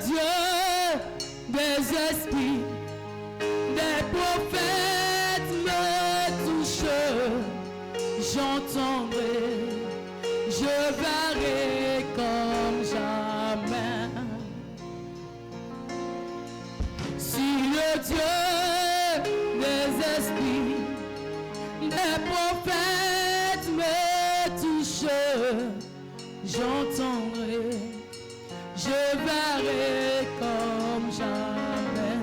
Dieu des esprits, des prophètes me touchent, j'entendrai, je verrai comme jamais. Si le Dieu des esprits, des prophètes me touchent, j'entendrai, je verrai comme jamais.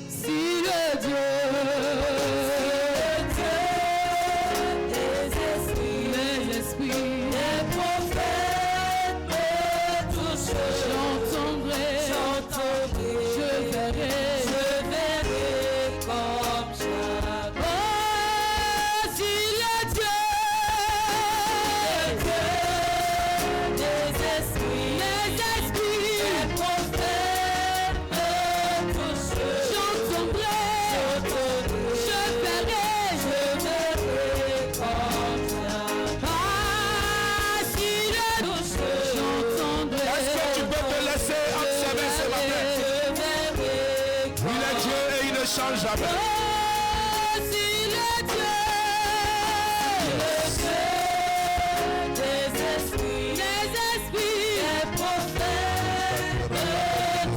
Si le Dieu des esprits, des prophètes me touchent, j'entendrai, je verrai comme jamais. Oh, si le Dieu des esprits, des prophètes me touchent, j'entendrai, je verrai comme jamais. Ah, si le Dieu, j'entendrai. Est-ce que tu peux te laisser observer ce matin? Il est Dieu et il ne change jamais. Oh, si le Dieu des esprits, des prophètes me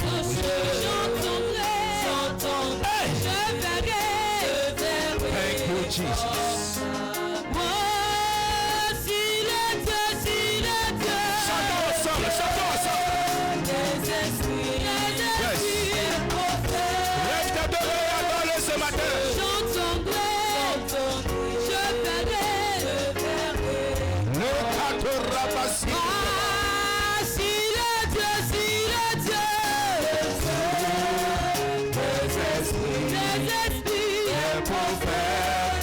touchent, j'entendrai, je verrai. Thank you, Jesus. Oh, si le Dieu, Chantons ensemble, chantons ensemble. des esprits, des prophètes. Lève ta main et adore-le ce matin. J'entendrai, je verrai. Ne t'attendra pas si. Ah, si le Dieu, des esprits, des prophètes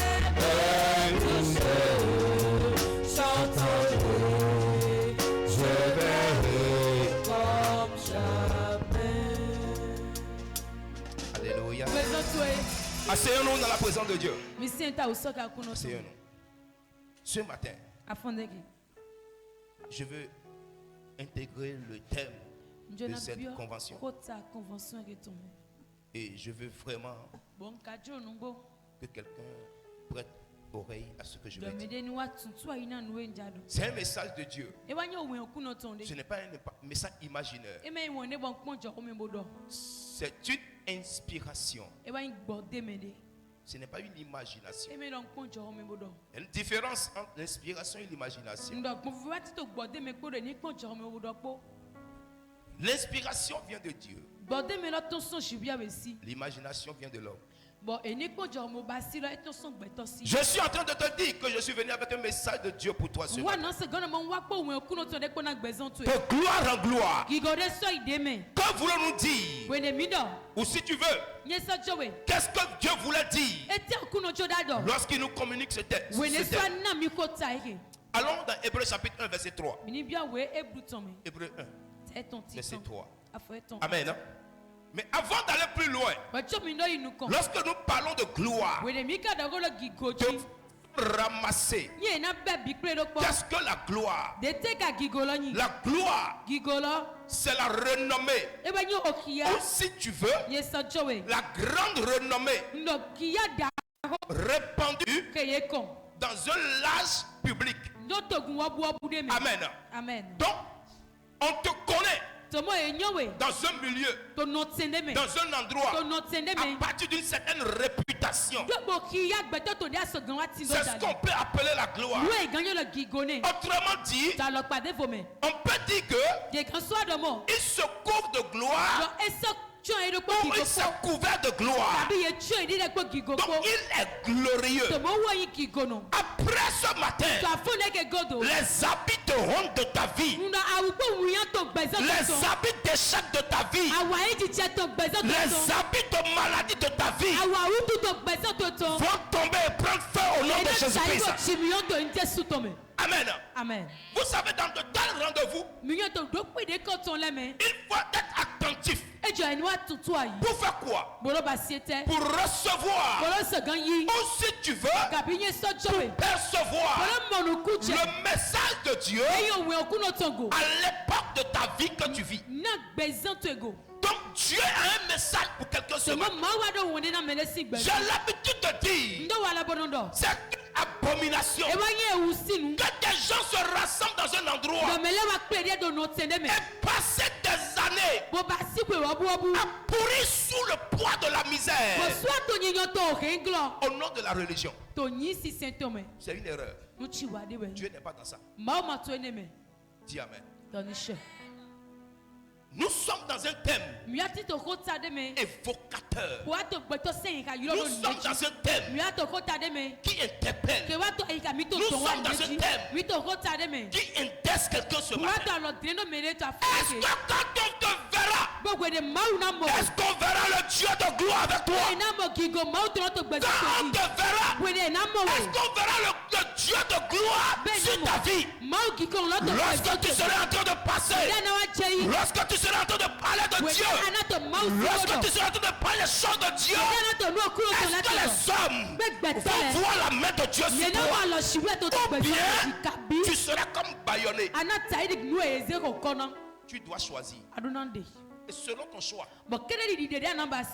j'entendrai, je verrai. comme jamais. Alléluia. Présente-toi. Asseyons-nous dans la présence de Dieu. Misenta usoka kuno. Asseyons-nous. Ce matin, Afondeki. je veux intégrer le thème de cette convention. Et je veux vraiment que quelqu'un prête oreille à ce que je vais dire. C'est un message de Dieu. Ce n'est pas un message imaginaire. C'est une inspiration. Ce n'est pas une imagination. Il y a une différence entre l'inspiration et l'imagination. L'inspiration vient de Dieu. L'imagination vient de l'homme. Je suis en train de te dire que je suis venu avec un message de Dieu pour toi ce matin. De gloire en gloire. Que voulons-nous dire? Ou si tu veux, qu'est-ce que Dieu voulait dire lorsqu'il nous communique ce texte? Allons dans Hébreux chapitre 1 verset 3. Hébreux 1 verset 3. Amen. Mais avant d'aller plus loin, lorsque nous parlons de gloire, de ramasser, qu'est-ce que la gloire? La gloire, c'est la renommée. Ou si tu veux, la grande renommée répandue dans un large public. Amen. Donc, on te connaît dans un milieu, dans un endroit, à partir d'une certaine réputation. C'est ce qu'on peut appeler la gloire. Autrement dit, on peut dire que il se couvre de gloire. Ou il s'est couvert de gloire. Donc il est glorieux. Après ce matin, les habits de honte de ta vie, les habits d'échec de ta vie, les habits de maladie de ta vie vont tomber et prendre feu au nom de Jésus-Christ. Amen. Vous savez, dans de tels rendez-vous, il faut être attentif. Pour faire quoi? Pour recevoir. Ou si tu veux, pour percevoir le message de Dieu à l'époque de de ta vie que tu vis. Donc Dieu a un message pour quelqu'un ce matin. J'ai l'habitude de dire, c'est une abomination que des gens se rassemblent dans un endroit et passer des années à pourrir sous le poids de la misère au nom de la religion. C'est une erreur. Dieu n'est pas dans ça. Dis amen. Nous sommes dans un thème évocateur. Nous sommes dans un thème qui interpelle. Nous sommes dans un thème qui intéresse quelqu'un ce matin. Est-ce que quand on te verra, est-ce qu'on verra le Dieu de gloire avec toi? Quand on te verra, est-ce qu'on verra le Dieu de gloire sur ta vie? Lorsque tu seras en train de passer, lorsque tu seras en train de parler de Dieu, lorsque tu seras en train de parler les choses de Dieu, est-ce que les hommes vont voir la main de Dieu sur toi? Ou bien tu seras comme bâillonné. Tu dois choisir. Et selon ton choix,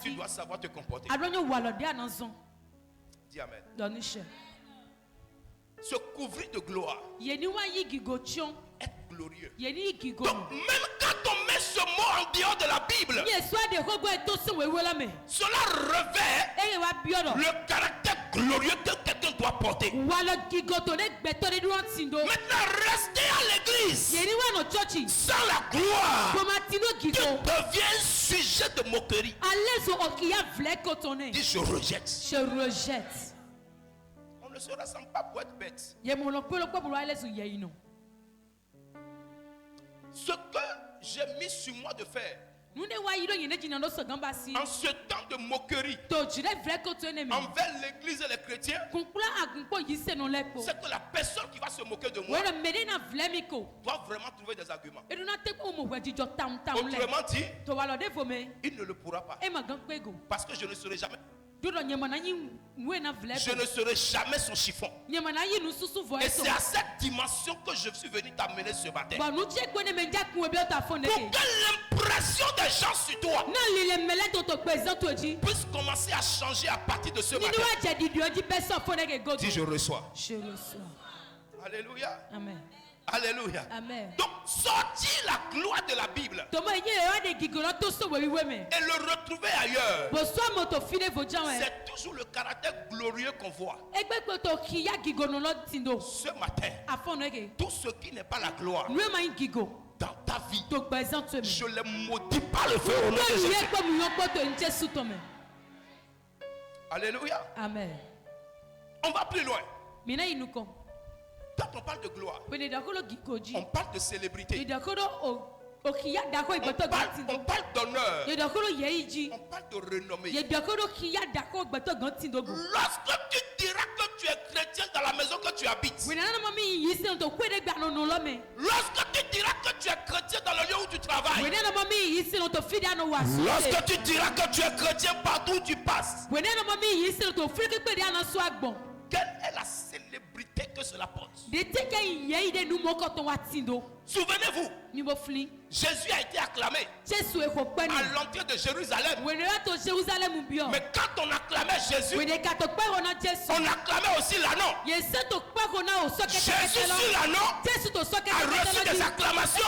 tu dois savoir te comporter. Dis amen. Se couvrir de gloire, être glorieux. Donc même quand on met ce mot en dehors de la Bible, cela revêt le caractère glorieux que quelqu'un doit porter. Maintenant, rester à l'église sans la gloire, tu deviens sujet de moquerie. Dis je rejette. On ne se rassemble pas pour être bête. Ce que j'ai mis sur moi de faire en ce temps de moquerie envers l'église et les chrétiens, c'est que la personne qui va se moquer de moi doit vraiment trouver des arguments. Autrement dit, il ne le pourra pas. Parce que je ne serai jamais. Je ne serai jamais son chiffon. Et c'est à cette dimension que je suis venu t'amener ce matin. Pour que l'impression des gens sur toi puisse commencer à changer à partir de ce matin. Si je reçois. Alléluia. Amen. Alléluia. Amen. Donc sortir la gloire de la Bible et le retrouver ailleurs, c'est toujours le caractère glorieux qu'on voit. Ce matin, tout ce qui n'est pas la gloire dans ta vie, je les maudis par le feu au nom de Jésus. Alléluia. Amen. On va plus loin. Quand on parle de gloire, on parle de célébrité. On parle d'honneur. On parle de renommée. Lorsque tu diras que tu es chrétien dans la maison que tu habites, lorsque tu diras que tu es chrétien dans le lieu où tu travailles, lorsque tu diras que tu es chrétien partout où tu passes, quelle est la célébrité que cela porte? Souvenez-vous, Jésus a été acclamé à l'entrée de Jérusalem. Mais quand on acclamait Jésus, on acclamait aussi l'anneau. Jésus sur l'anneau a reçu des acclamations.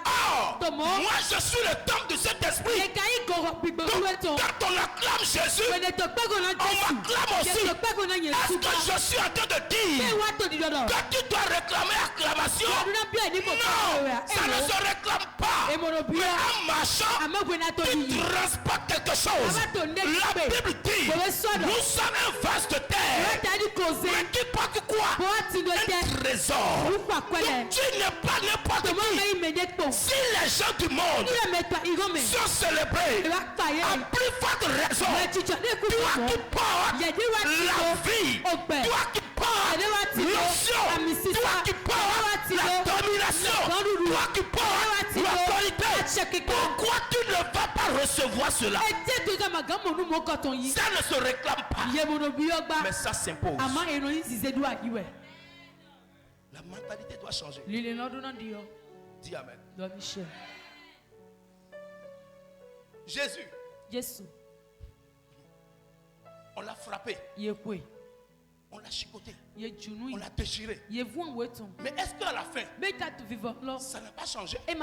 Oh, moi je suis le temple de cet esprit. Donc, quand on acclame Jésus, on m'acclame aussi. Est-ce que je suis en train de dire que tu dois réclamer acclamation? Non, ça ne se réclame pas. Mais en marchant, tu transportes quelque chose. La Bible dit, nous sommes un vaste de terre, mais qui porte quoi? Un trésor. Donc tu n'es pas n'importe qui. Si les gens du monde sont célébrés, à plus forte raison, toi qui portes la vie, toi qui portes l'onction, toi qui portes la domination, toi qui portes l'autorité, pourquoi tu ne vas pas recevoir cela? Ça ne se réclame pas, mais ça s'impose. La mentalité doit changer. Dis Amen. Don Michel. Jésus. On l'a frappé. On l'a chicoté. On l'a déchiré. Mais est-ce qu'à la fin, ça n'a pas changé? Mais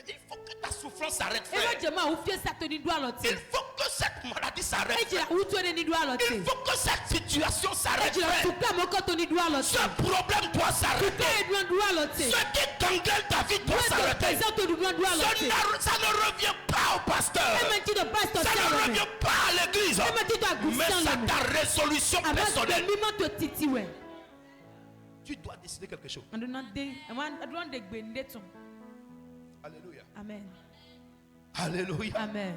il faut que ta souffrance s'arrête, frère. Il faut que cette maladie s'arrête. Il faut que cette situation s'arrête, frère. Ce problème doit s'arrêter. Ce qui gangrène ta vie doit s'arrêter. Ça ne revient pas au pasteur. Ça ne revient pas à l'église. Mais c'est ta résolution personnelle. Tu dois décider quelque chose. Alléluia. Amen. Alléluia. Amen.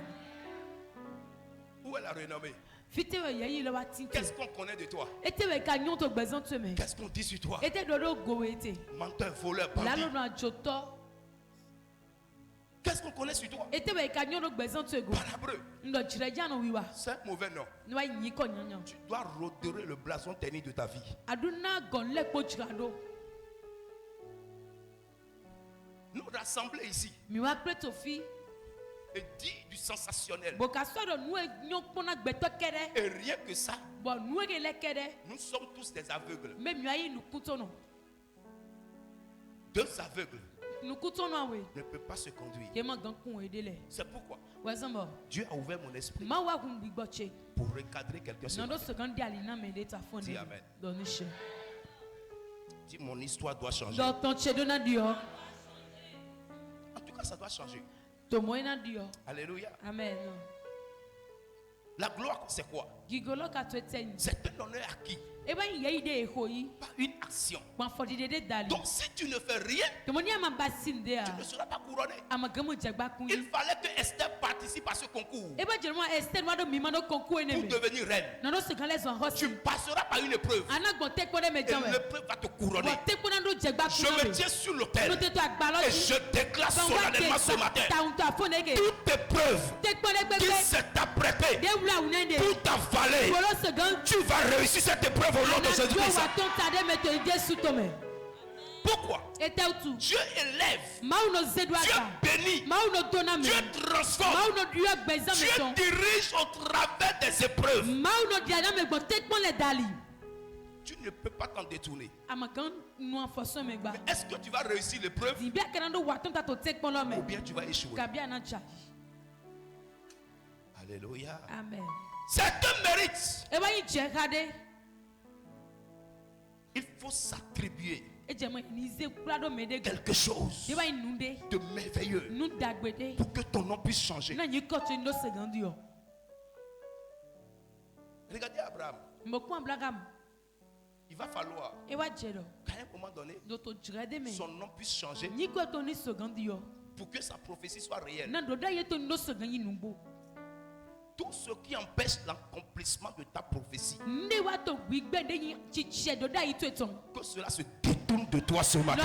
Où est la renommée? Qu'est-ce qu'on connaît de toi? Qu'est-ce qu'on dit sur toi? Menteur, voleur, bandit. Qu'est-ce qu'on connaît sur toi? Palabreux. C'est un mauvais nom. Tu dois redorer le blason terni de ta vie. Nous rassembler ici et dire du sensationnel. Et rien que ça, nous sommes tous des aveugles. Deux aveugles ne peuvent pas se conduire. C'est pourquoi Dieu a ouvert mon esprit pour recadrer quelqu'un. Dis Amen. Dis, mon histoire doit changer. En tout cas, ça doit changer. Alléluia. Amen. La gloire, c'est quoi? C'est un honneur acquis par une action. Donc si tu ne fais rien, tu ne seras pas couronné. Il fallait que Esther participe à ce concours pour devenir reine. Tu passeras par une épreuve et l'épreuve va te couronner. Je me tiens sur l'autel et je déclare solennellement ce matin: toute épreuve qui s'est apprêtée pour t'avaler, tu vas réussir cette épreuve au nom de Jésus-Christ. Pourquoi? Dieu élève, Dieu bénit, Dieu transforme, Dieu dirige au travers des épreuves. Tu ne peux pas t'en détourner. Mais est-ce que tu vas réussir l'épreuve ou bien tu vas échouer? Alléluia. Amen. C'est un mérite. Il faut s'attribuer quelque chose de merveilleux pour que ton nom puisse changer. Regardez Abraham. Il va falloir qu'à un moment donné, son nom puisse changer pour que sa prophétie soit réelle. Tout ce qui empêche l'accomplissement de ta prophétie, que cela se détourne de toi ce matin.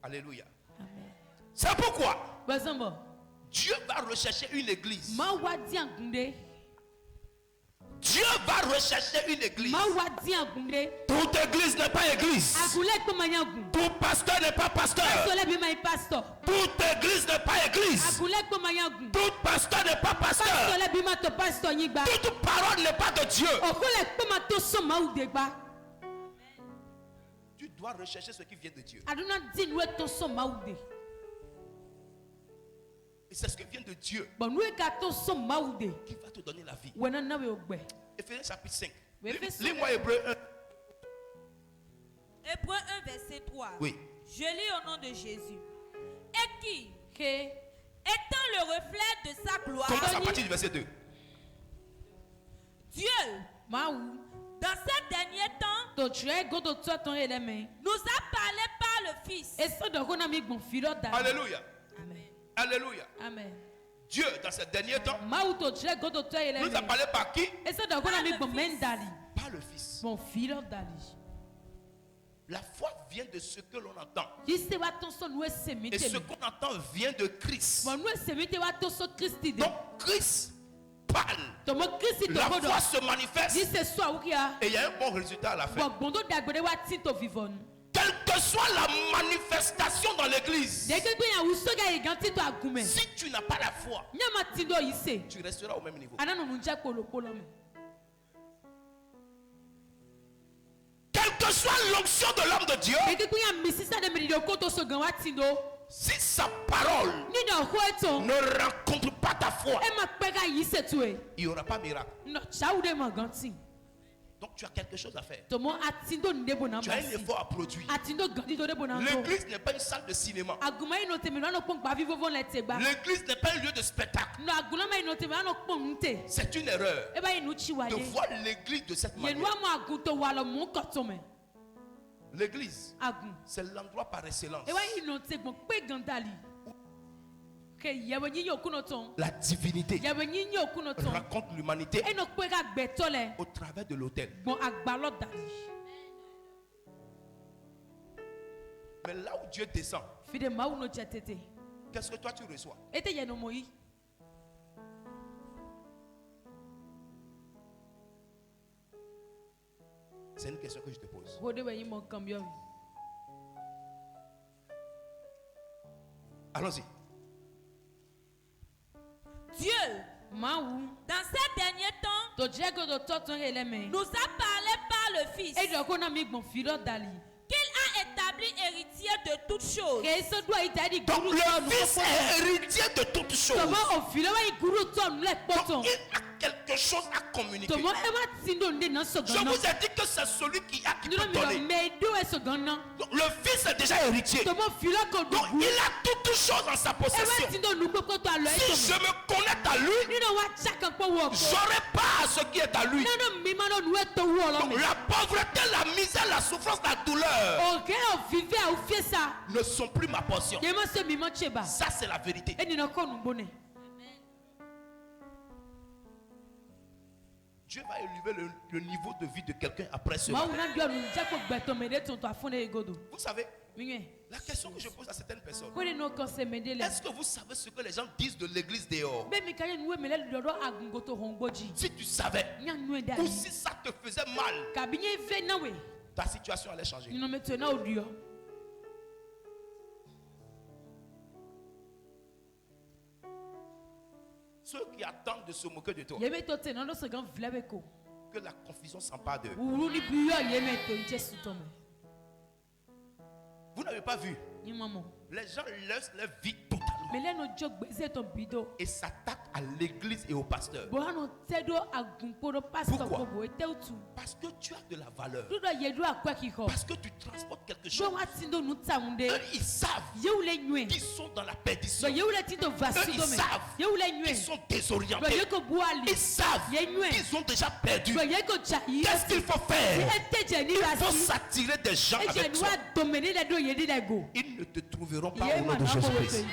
Alléluia. C'est pourquoi Dieu va rechercher une église. Dieu va rechercher une église. Toute église n'est pas église. Tout pasteur n'est pas pasteur. Toute église n'est pas église. Tout pasteur n'est pas pasteur. Toute parole n'est pas de Dieu. Tu dois rechercher ce qui vient de Dieu. Et c'est ce qui vient de Dieu qui va te donner la vie. Éphésiens chapitre 5. Lis-moi Hébreux 1. Hébreux 1 verset 3. Oui. Je lis au nom de Jésus. Et qui, étant le reflet de sa gloire, Commence à partir du verset 2. Dieu, dans ces derniers temps, nous a parlé par le Fils. Alléluia. Amen. Alléluia. Amen. Dieu, dans ces derniers temps, nous a parlé par qui? Par le Fils. La foi vient de ce que l'on entend. Et ce qu'on entend vient de Christ. Donc Christ parle. La foi se manifeste. Et il y a un bon résultat à la fin. Quel Quelle que soit la manifestation dans l'église, si tu n'as pas la foi, tu resteras au même niveau. Quelle que soit l'onction de l'homme de Dieu, si sa parole ne rencontre pas ta foi, il n'y aura pas miracle. Donc tu as quelque chose à faire. Tu as un effort à produire. L'église n'est pas une salle de cinéma. L'église n'est pas un lieu de spectacle. C'est une erreur de voir l'église de cette manière. L'église, c'est l'endroit par excellence. La divinité raconte l'humanité au travers de l'autel. Mais là où Dieu descend, qu'est-ce que toi tu reçois? C'est une question que je te pose. Allons-y. Dieu, dans ces derniers temps, nous a parlé par le Fils, qu'il a établi héritier de toutes choses. Donc le Fils est héritier de toutes choses. Donc, il a quelque chose à communiquer. Je vous ai dit que c'est celui qui a qui peut donner. Donc, le Fils est déjà héritier. Donc il a toutes choses en sa possession. Si je me connecte à lui, j'aurai pas à ce qui est à lui. Donc, la pauvreté, la misère, la souffrance, la douleur ne sont plus ma portion. Ça c'est la vérité. Dieu va élever le niveau de vie de quelqu'un après cela. Vous savez, la question que je pose à certaines personnes, est-ce que vous savez ce que les gens disent de l'église dehors? Si tu savais, ou si ça te faisait mal, ta situation allait changer. Ceux qui attendent de se moquer de toi, que la confusion s'empare d'eux. Vous n'avez pas vu? Les gens laissent leur vie totalement et s'attaquent à l'église et au pasteur. Pourquoi? Parce que tu as de la valeur. Parce que tu transportes quelque chose. Eux, ils savent qu'ils sont dans la perdition. Eux, ils savent qu'ils sont désorientés. Ils savent qu'ils ont déjà perdu. Qu'est-ce qu'il faut faire? Il faut s'attirer des gens avec toi. Ils ne te trouveront pas au nom de Jésus-Christ.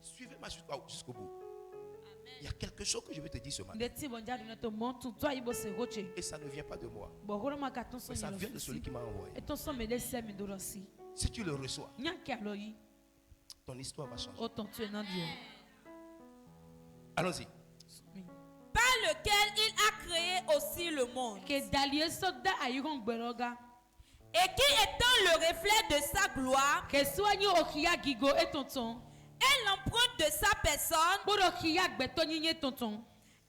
Suivez-moi jusqu'au bout. Il y a quelque chose que je vais te dire ce matin. Et ça ne vient pas de moi. Mais ça vient de celui qui m'a envoyé. Si tu le reçois, ton histoire va changer. Allons-y. Par lequel il a créé aussi le monde. Et qui étant le reflet de sa gloire et l'empreinte de sa personne,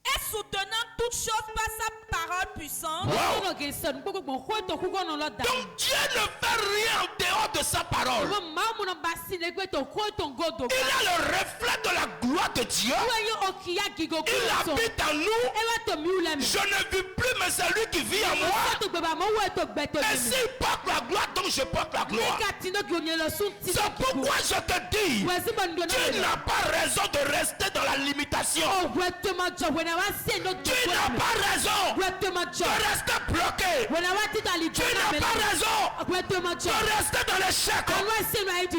et soutenant toutes choses par sa parole puissante. Wow. Donc Dieu ne fait rien en dehors de sa parole. Il a le reflet de la gloire de Dieu. Il habite en nous. Je ne vis plus, mais c'est lui qui vit en moi. Et s'il porte la gloire, donc je porte la gloire. C'est pourquoi je te dis, tu n'as pas raison de rester dans la limitation. Tu n'as pas raison de rester bloqué. Tu n'as pas raison de rester dans l'échec.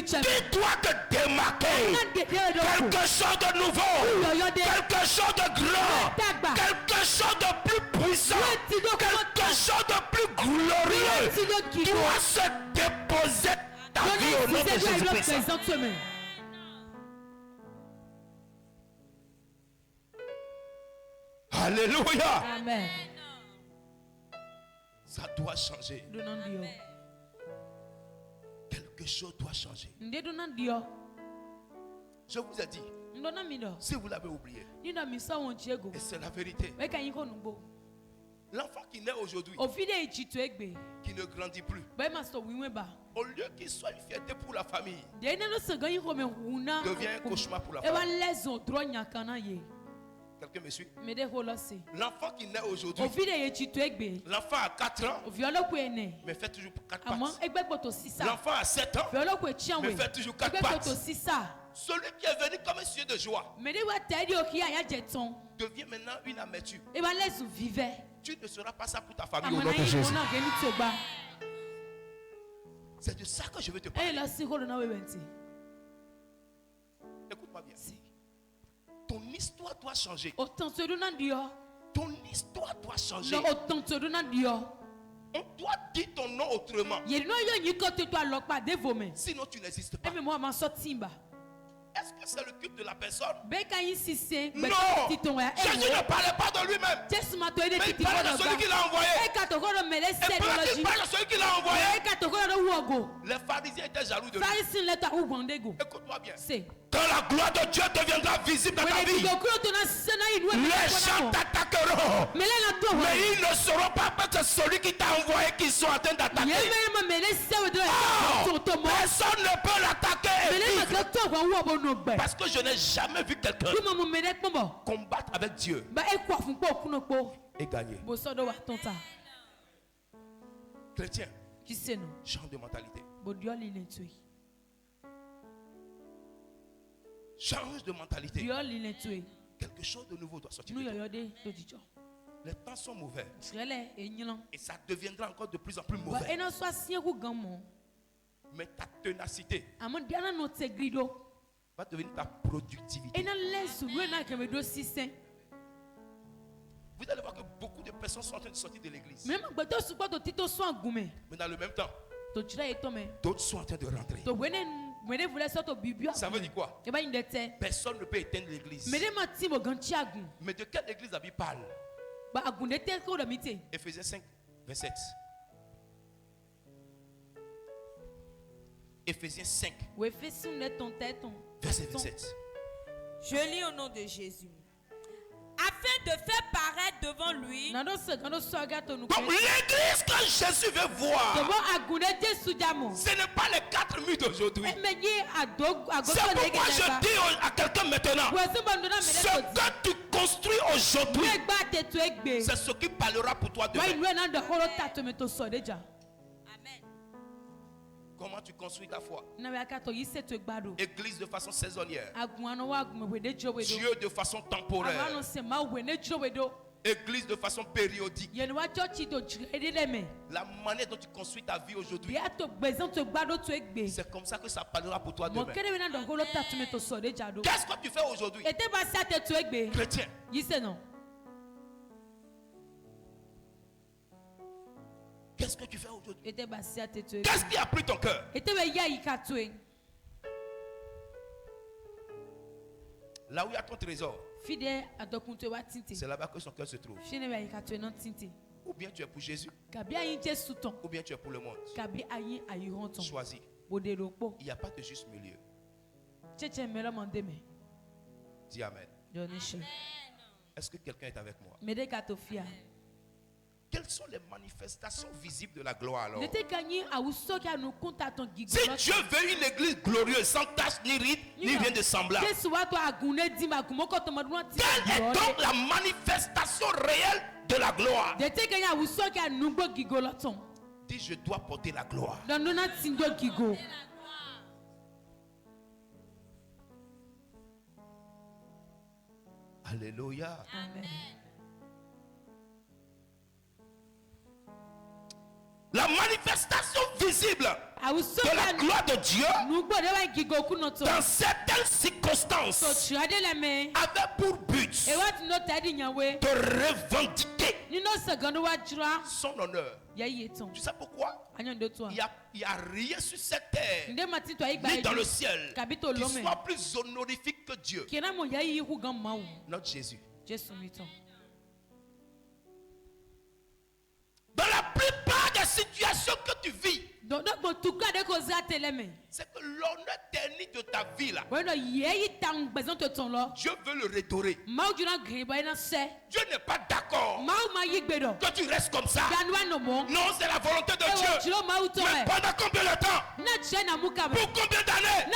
Tu dois te démarquer. Quelque chose de nouveau, quelque chose de grand, quelque chose de plus puissant, quelque chose de plus glorieux doit se déposer dans ta vie au nom de Jésus-Christ. Alléluia. Amen. Ça doit changer. Quelque chose doit changer. Je vous ai dit, si vous l'avez oublié, et c'est la vérité, l'enfant qui naît aujourd'hui, qui ne grandit plus, au lieu qu'il soit une fierté pour la famille, devient un cauchemar pour la famille. Quelqu'un me suit? L'enfant qui naît aujourd'hui, l'enfant a 4 ans, mais fait toujours 4 pattes. L'enfant a 7 ans, mais fait toujours 4 pattes. Celui qui est venu comme un sujet de joie devient maintenant une amertume. Tu ne seras pas ça pour ta famille au nom de Jésus. C'est de ça que je veux te parler. Écoute-moi bien. Ton histoire doit changer. Ton histoire doit changer. On doit dire ton nom autrement. Sinon tu n'existes pas. Est-ce que c'est le culte de la personne? Non. Jésus ne parlait pas de lui-même. Mais il parlait de celui qui l'a envoyé. Et pendant qu'il parle de celui qui l'a envoyé, les pharisiens étaient jaloux de lui. Écoute-moi bien. Quand la gloire de Dieu deviendra visible dans ta vie, les gens t'attaqueront. Mais ils ne sauront pas que c'est celui qui t'a envoyé qu'ils sont en train d'attaquer. Personne ne peut l'attaquer. Parce que je n'ai jamais vu quelqu'un combattre avec Dieu et gagner. Chrétien, change de mentalité. Change de mentalité. Quelque chose de nouveau doit sortir de toi. Les temps sont mauvais. Et ça deviendra encore de plus en plus mauvais. Mais ta ténacité va devenir ta productivité. Vous allez voir que beaucoup de personnes sont en train de sortir de l'église. Mais dans le même temps, d'autres sont en train de rentrer. Ça veut dire quoi? Personne ne peut éteindre l'église. Mais de quelle église la Bible parle? Éphésiens 5, 27. Éphésiens 5, verset 27. Je lis au nom de Jésus. Afin de faire paraître devant lui. Donc l'église que Jésus veut voir, ce n'est pas les 4 murs d'aujourd'hui. C'est pourquoi je dis à quelqu'un maintenant, ce que tu construis aujourd'hui, c'est ce qui parlera pour toi demain. Comment tu construis ta foi? Église de façon saisonnière. Dieu de façon temporaire. Église de façon périodique. La manière dont tu construis ta vie aujourd'hui, c'est comme ça que ça parlera pour toi demain. Qu'est-ce que tu fais aujourd'hui? Chrétien. Qu'est-ce que tu fais aujourd'hui? Qu'est-ce qui a pris ton cœur? Là où il y a ton trésor, c'est là-bas que son cœur se trouve. Ou bien tu es pour Jésus, ou bien tu es pour le monde. Choisis. Il n'y a pas de juste milieu. Dis Amen. Est-ce que quelqu'un est avec moi? Quelles sont les manifestations visibles de la gloire alors? Si Dieu veut une église glorieuse, sans tache, ni ride, ni rien de semblable, quelle est donc la manifestation réelle de la gloire? Dis, je dois porter la gloire. Alléluia. Amen. La manifestation visible de la gloire de Dieu dans certaines circonstances avait pour but de revendiquer son honneur. Tu sais pourquoi? Il n'y a rien sur cette terre ni dans le ciel qui soit plus honorifique que Dieu. Notre Jésus. Dans la plupart situation que tu vis, c'est que l'honneur dernier de ta vie là, Dieu veut le restaurer. Dieu n'est pas d'accord que tu restes comme ça. Non, c'est la volonté de Dieu. Mais pendant combien de temps? Pour combien d'années?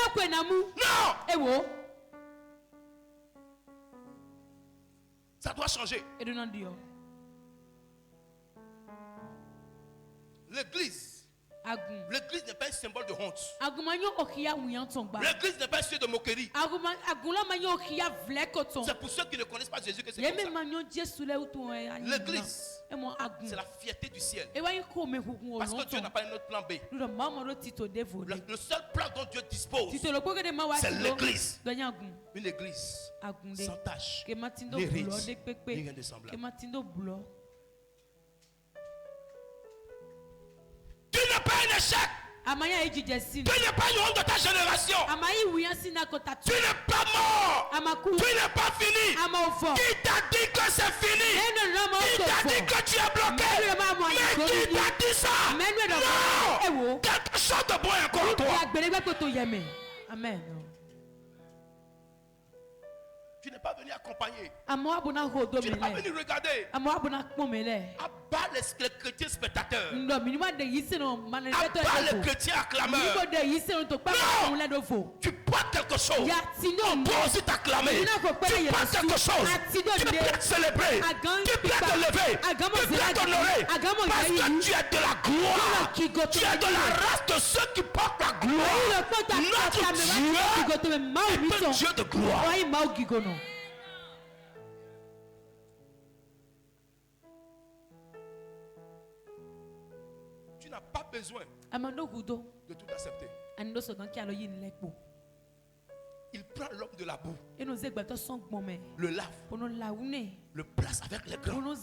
Non. Ça doit changer. L'église n'est pas un symbole de honte. L'église n'est pas un sujet de moquerie. C'est pour ceux qui ne connaissent pas Jésus que c'est comme ça. L'église, c'est la fierté du ciel. Parce que Dieu n'a pas un autre plan B. Le seul plan dont Dieu dispose, c'est l'église. Une église sans tache, ni ride, ni rien de semblable. Tu n'es pas un échec. Tu n'es pas une honte de ta génération. Tu n'es pas mort. Tu n'es pas fini. Qui t'a dit que c'est fini? Qui t'a dit que tu es bloqué? Mais qui t'a dit ça? Non. Quelque chose de bon est encore en toi. Amen. Tu n'es pas venu accompagner. Tu n'es pas venu regarder. Abat les chrétiens spectateurs. Abat les chrétiens acclameurs. Non. Tu portes quelque chose. On doit aussi t'acclamer. Tu portes quelque chose. Tu peux te célébrer. Tu peux te lever. Tu peux t'honorer. Parce que tu es de la gloire. Tu es de la race de ceux qui portent la gloire. Notre Dieu est un Dieu de gloire. Tu n'as pas besoin de tout accepter. Il prend l'homme de la boue, le lave, le place avec les grands.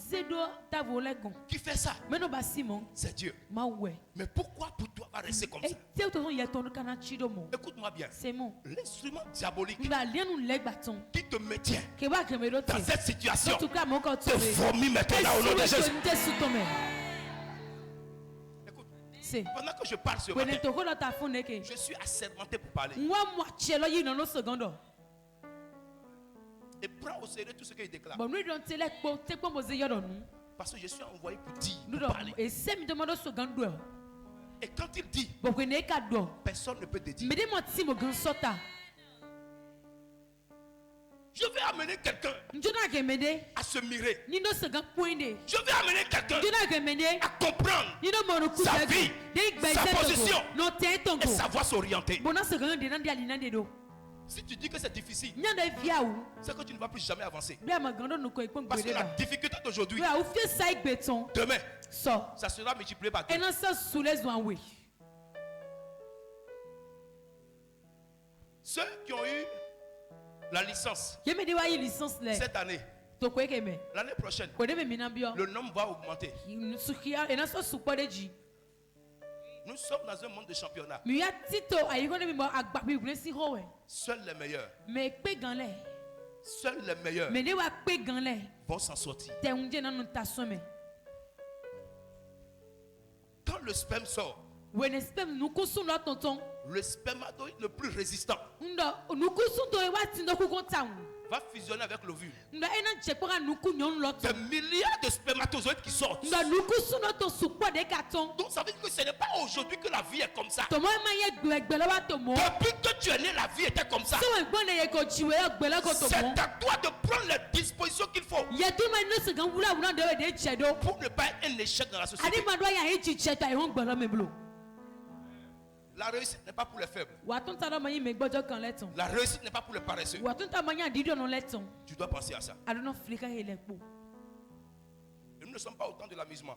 Qui fait ça? C'est Dieu. Mais pourquoi pour toi va rester comme ça? Écoute-moi bien. L'instrument diabolique qui te maintient dans cette situation te vomit maintenant au nom de Jésus. Pendant que je parle ce matin, je suis assermenté pour parler. Et prends au sérieux tout ce qu'il déclare. Parce que je suis envoyé pour dire, pour parler. Et quand il dit, personne ne peut te dire. Je vais amener quelqu'un à se mirer. Je vais amener quelqu'un à comprendre sa vie, sa position et savoir s'orienter. Si tu dis que c'est difficile, c'est que tu ne vas plus jamais avancer. Parce que la difficulté d'aujourd'hui, demain, ça sera multiplié par deux. Ceux qui ont eu la licence cette année, l'année prochaine, le nombre va augmenter. Nous sommes dans un monde de championnat. Seuls les meilleurs, seuls les meilleurs vont s'en sortir. Quand le sperme sort, le spermatozoïde le plus résistant va fusionner avec l'ovule. Des milliards de spermatozoïdes qui sortent. Donc ça veut dire que ce n'est pas aujourd'hui que la vie est comme ça. Depuis que tu es né, la vie était comme ça. C'est à toi de prendre les dispositions qu'il faut pour ne pas être un échec dans la société. La réussite n'est pas pour les faibles. La réussite n'est pas pour les paresseux. Tu dois penser à ça. Et nous ne sommes pas au temps de l'amusement.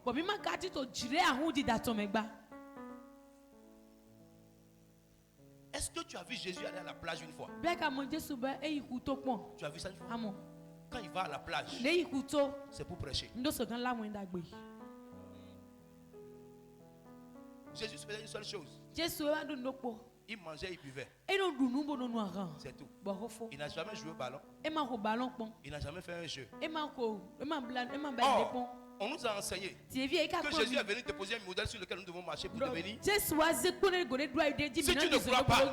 Est-ce que tu as vu Jésus aller à la plage une fois? Tu as vu ça une fois? Quand il va à la plage, c'est pour prêcher. Jésus faisait une seule chose. Il mangeait, il buvait. C'est tout. Il n'a jamais joué au ballon. Il n'a jamais fait un jeu. Or, On nous a enseigné que Jésus est venu te poser un modèle sur lequel nous devons marcher pour devenir. Si tu ne crois pas,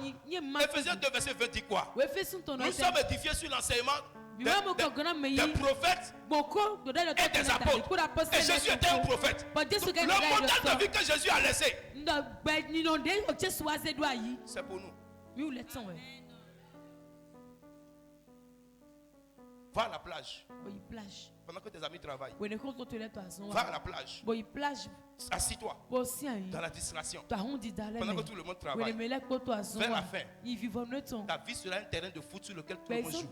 Ephésiens 2 verset 20 dit quoi? Nous sommes édifiés sur l'enseignement des prophètes et des apôtres. Et Jésus était un prophète. Donc, le modèle de vie que Jésus a laissé, c'est pour nous. Va à la plage. Pendant que tes amis travaillent. Va à la plage. Assis-toi dans la distraction. Pendant que tout le monde travaille. Vers la fin, ta vie sera un terrain de foot sur lequel tout le monde joue.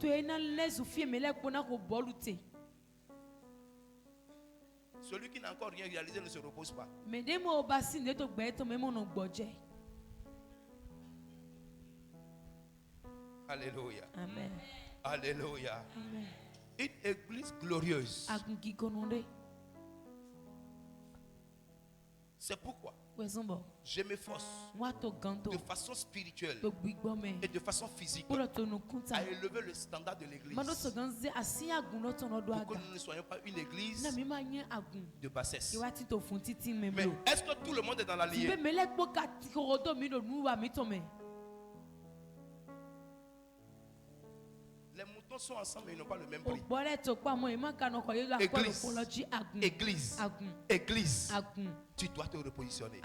Celui qui n'a encore rien réalisé ne se repose pas. Alléluia. Amen. Alléluia. Amen. Une église glorieuse. C'est pourquoi je m'efforce de façon spirituelle et de façon physique à élever le standard de l'église pour que nous ne soyons pas une église de bassesse. Mais est-ce que tout le monde est dans la lignée? Les moutons sont ensemble mais ils n'ont pas le même prix. Église, tu dois te repositionner.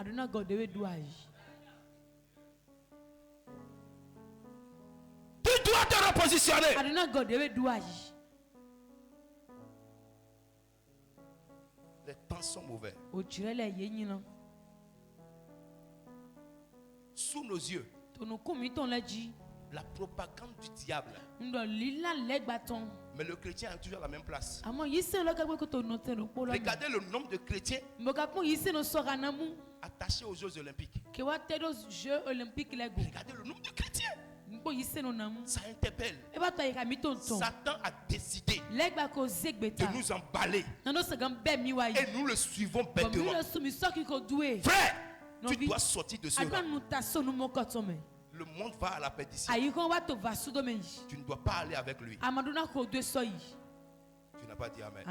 Tu dois te repositionner. Les temps sont mauvais. Sous nos yeux, la propagande du diable. Mais le chrétien a toujours la même place. Regardez le nombre de chrétiens attachés aux Jeux Olympiques. Regardez le nombre de chrétiens. Ça interpelle. Satan a décidé de nous emballer et nous le suivons bêtement. Frère, tu dois sortir de ce rang. Le monde va à la perdition. Tu ne dois pas aller avec lui. Tu n'as pas dit amen.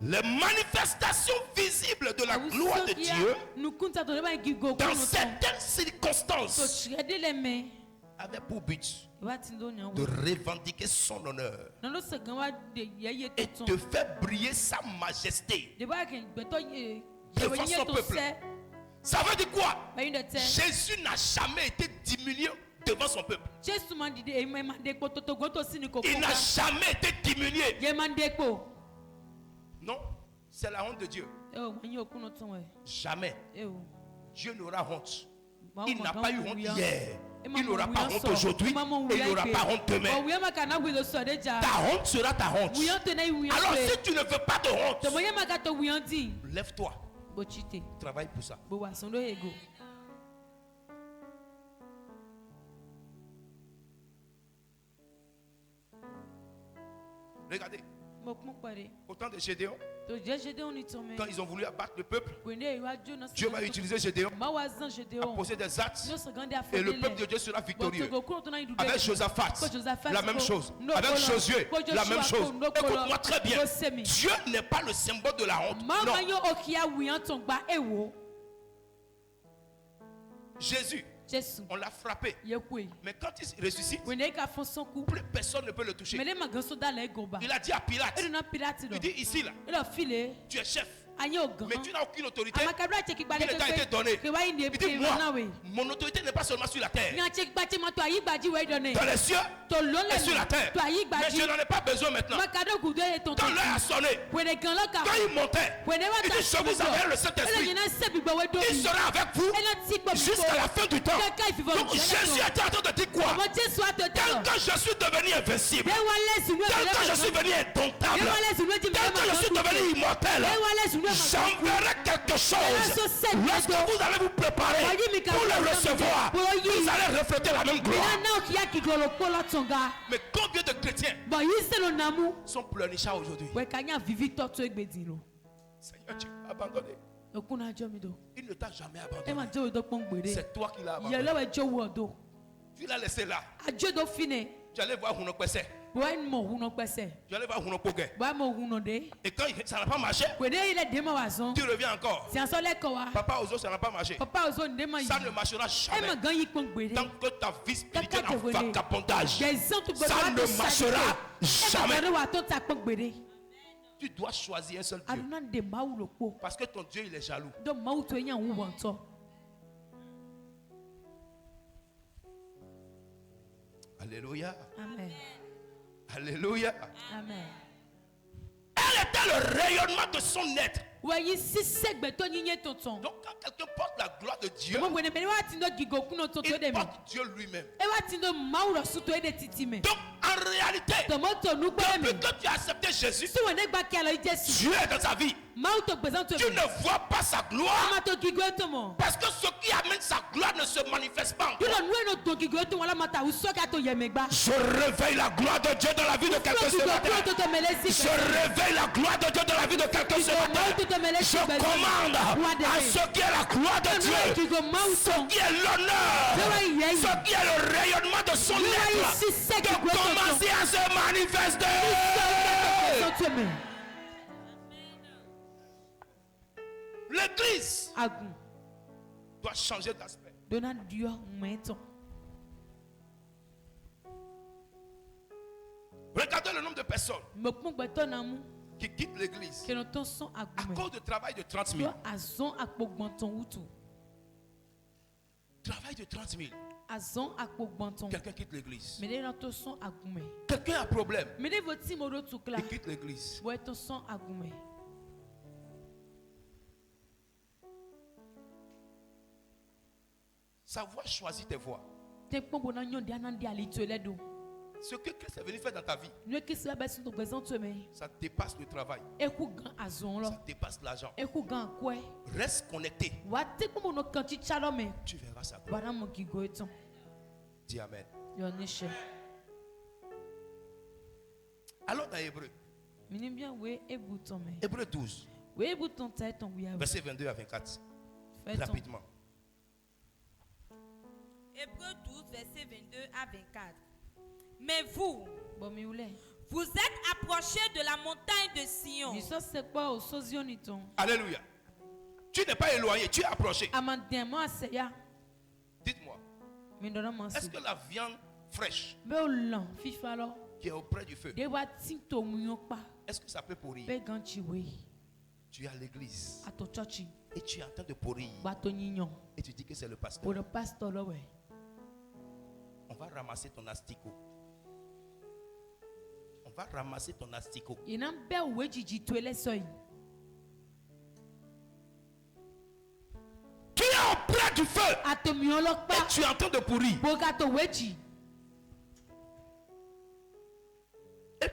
Les manifestations visibles de la gloire de Dieu dans certaines circonstances avaient pour but de revendiquer son honneur et de faire briller sa majesté devant son peuple. Ça veut dire quoi? Jésus n'a jamais été diminué devant son peuple. Il n'a jamais été diminué. Non, c'est la honte de Dieu. Jamais. Dieu n'aura honte. Il n'a pas eu honte hier. Il n'aura pas honte aujourd'hui. Il n'aura pas honte demain. Ta honte sera ta honte. Alors si tu ne veux pas de honte, lève-toi. Travaille pour ça. Regardez. Au temps de Gédéon, quand ils ont voulu abattre le peuple, Dieu va utiliser Gédéon à poser des actes et le peuple de Dieu sera victorieux. Avec Josaphat, la même chose. Avec Josué, la même chose. Écoute-moi très bien. Dieu n'est pas le symbole de la honte. Non. Jésus, on l'a frappé. Mais quand il ressuscite, plus personne ne peut le toucher. Il a dit à Pilate, il dit ici là, tu es chef. Mais tu n'as aucune autorité qui ne t'a été donnée. Il dit moi, mon autorité n'est pas seulement sur la terre, dans les cieux et sur la terre. Mais je n'en ai pas besoin maintenant. Quand l'heure a sonné, quand il montait, il dit je vous enverrai le Saint-Esprit. Il sera avec vous jusqu'à la fin du temps. Donc Jésus était en train de dire quoi? Tel que je suis devenu invincible, tel que je suis devenu indomptable, tel que je suis devenu immortel, j'enverrai quelque chose. Lorsque vous allez vous préparer pour le recevoir, vous allez refléter la même gloire. Mais combien de chrétiens sont pleurnichards aujourd'hui? Seigneur, tu m'as abandonné. Il ne t'a jamais abandonné. C'est toi qui l'as abandonné. Tu l'as laissé là. Tu allais voir Hunokwese. Tu allais voir Hunopoge. Et quand ça n'a pas marché, tu reviens encore. Papa Ozo, ça n'a pas marché. Ça ne marchera jamais. Tant que ta vie spirituelle en vagabondage, ça ne marchera jamais. Tu dois choisir un seul Dieu. Parce que ton Dieu, il est jaloux. Alléluia. Amen. Alléluia. Amen. Elle était le rayonnement de son être. Donc quand quelqu'un porte la gloire de Dieu, il porte Dieu lui-même. Donc en réalité, depuis que tu as accepté Jésus, Dieu est dans ta vie. Tu ne vois pas sa gloire parce que ce qui amène sa gloire ne se manifeste pas encore. Je réveille la gloire de Dieu dans la vie de quelqu'un ce matin. Je réveille la gloire de Dieu dans la vie de quelqu'un ce matin. Je commande à ce qui est la gloire de Dieu, ce qui est l'honneur, ce qui est le rayonnement de son être, de commencer à se manifester. L'église doit changer d'aspect. Regardez le nombre de personnes qui quittent l'église à cause du travail de 30 000. Travail de 30 000. Quelqu'un quitte l'église. Quelqu'un a un problème. Il quitte l'église. Savoir choisir tes voies. Ce que Christ est venu faire dans ta vie, ça dépasse le travail, ça dépasse l'argent. Reste connecté. Tu verras ça. Dis Amen. Alors dans Hébreu, Hébreu 12, verset 22 à 24. Rapidement. Hébreu 12, verset 22 à 24. Mais vous êtes approchés de la montagne de Sion. Alléluia. Tu n'es pas éloigné, tu es approché. Dites-moi, est-ce que la viande fraîche qui est auprès du feu, est-ce que ça peut pourrir? Tu es à l'église et tu es en train de pourrir et tu dis que c'est le pasteur. On va ramasser ton asticot. On va ramasser ton asticot. Tu es auprès du feu et tu es en train de pourrir. Et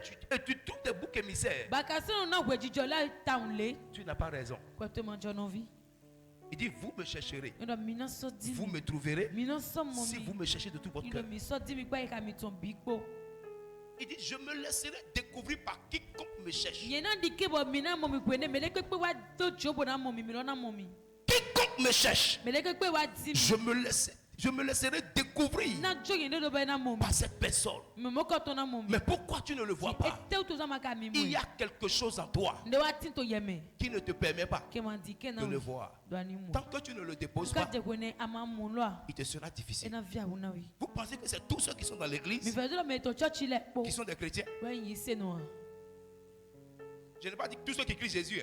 tu trouves des boucs émissaires. Tu n'as pas raison. Il dit, vous me chercherez, vous me trouverez si vous me cherchez de tout votre cœur. Il dit, je me laisserai découvrir par quiconque me cherche. Quiconque me cherche, je me laisserai découvrir par cette personne. Mais pourquoi tu ne le vois pas? Il y a quelque chose en toi qui ne te permet pas de le voir. Tant que tu ne le déposes pas, il te sera difficile. Vous pensez que c'est tous ceux qui sont dans l'église qui sont des chrétiens? Je n'ai pas dit tous ceux qui crient Jésus.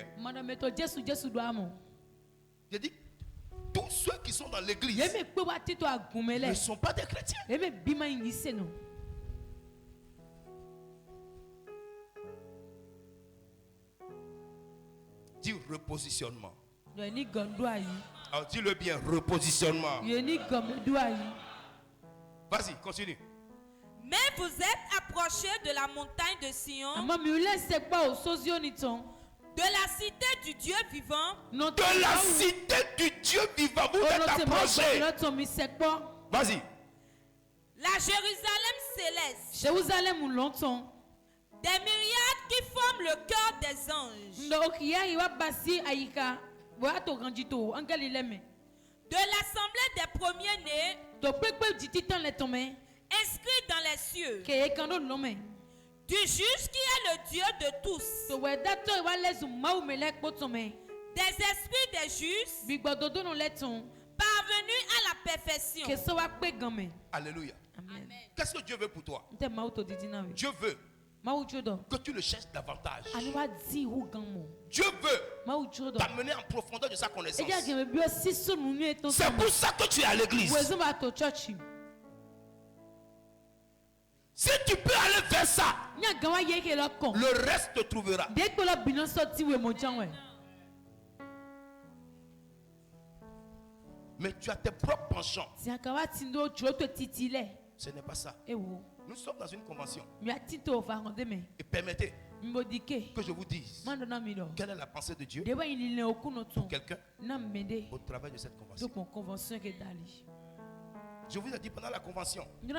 J'ai dit tous ceux qui sont dans l'église ne sont pas des chrétiens. Dis repositionnement. Alors dis-le bien, repositionnement. Vas-y, continue. Mais vous êtes approchés de la montagne de Sion, de la cité du Dieu vivant. De la cité du Dieu vivant, vous êtes approchés. Vas-y. La Jérusalem céleste. Des myriades qui forment le cœur des anges. De l'assemblée des premiers-nés, inscrits dans les cieux. Du juge qui est le Dieu de tous. Des esprits des justes parvenus à la perfection. Alléluia. Amen. Qu'est-ce que Dieu veut pour toi? Dieu veut que tu le cherches davantage. Dieu veut t'amener en profondeur de sa connaissance. C'est pour ça que tu es à l'église. Si tu peux aller vers ça, le reste te trouvera. Mais tu as tes propres penchants. Ce n'est pas ça. Nous sommes dans une convention. Et permettez que je vous dise quelle est la pensée de Dieu pour quelqu'un au travers de cette convention. Je vous ai dit pendant la convention, Dieu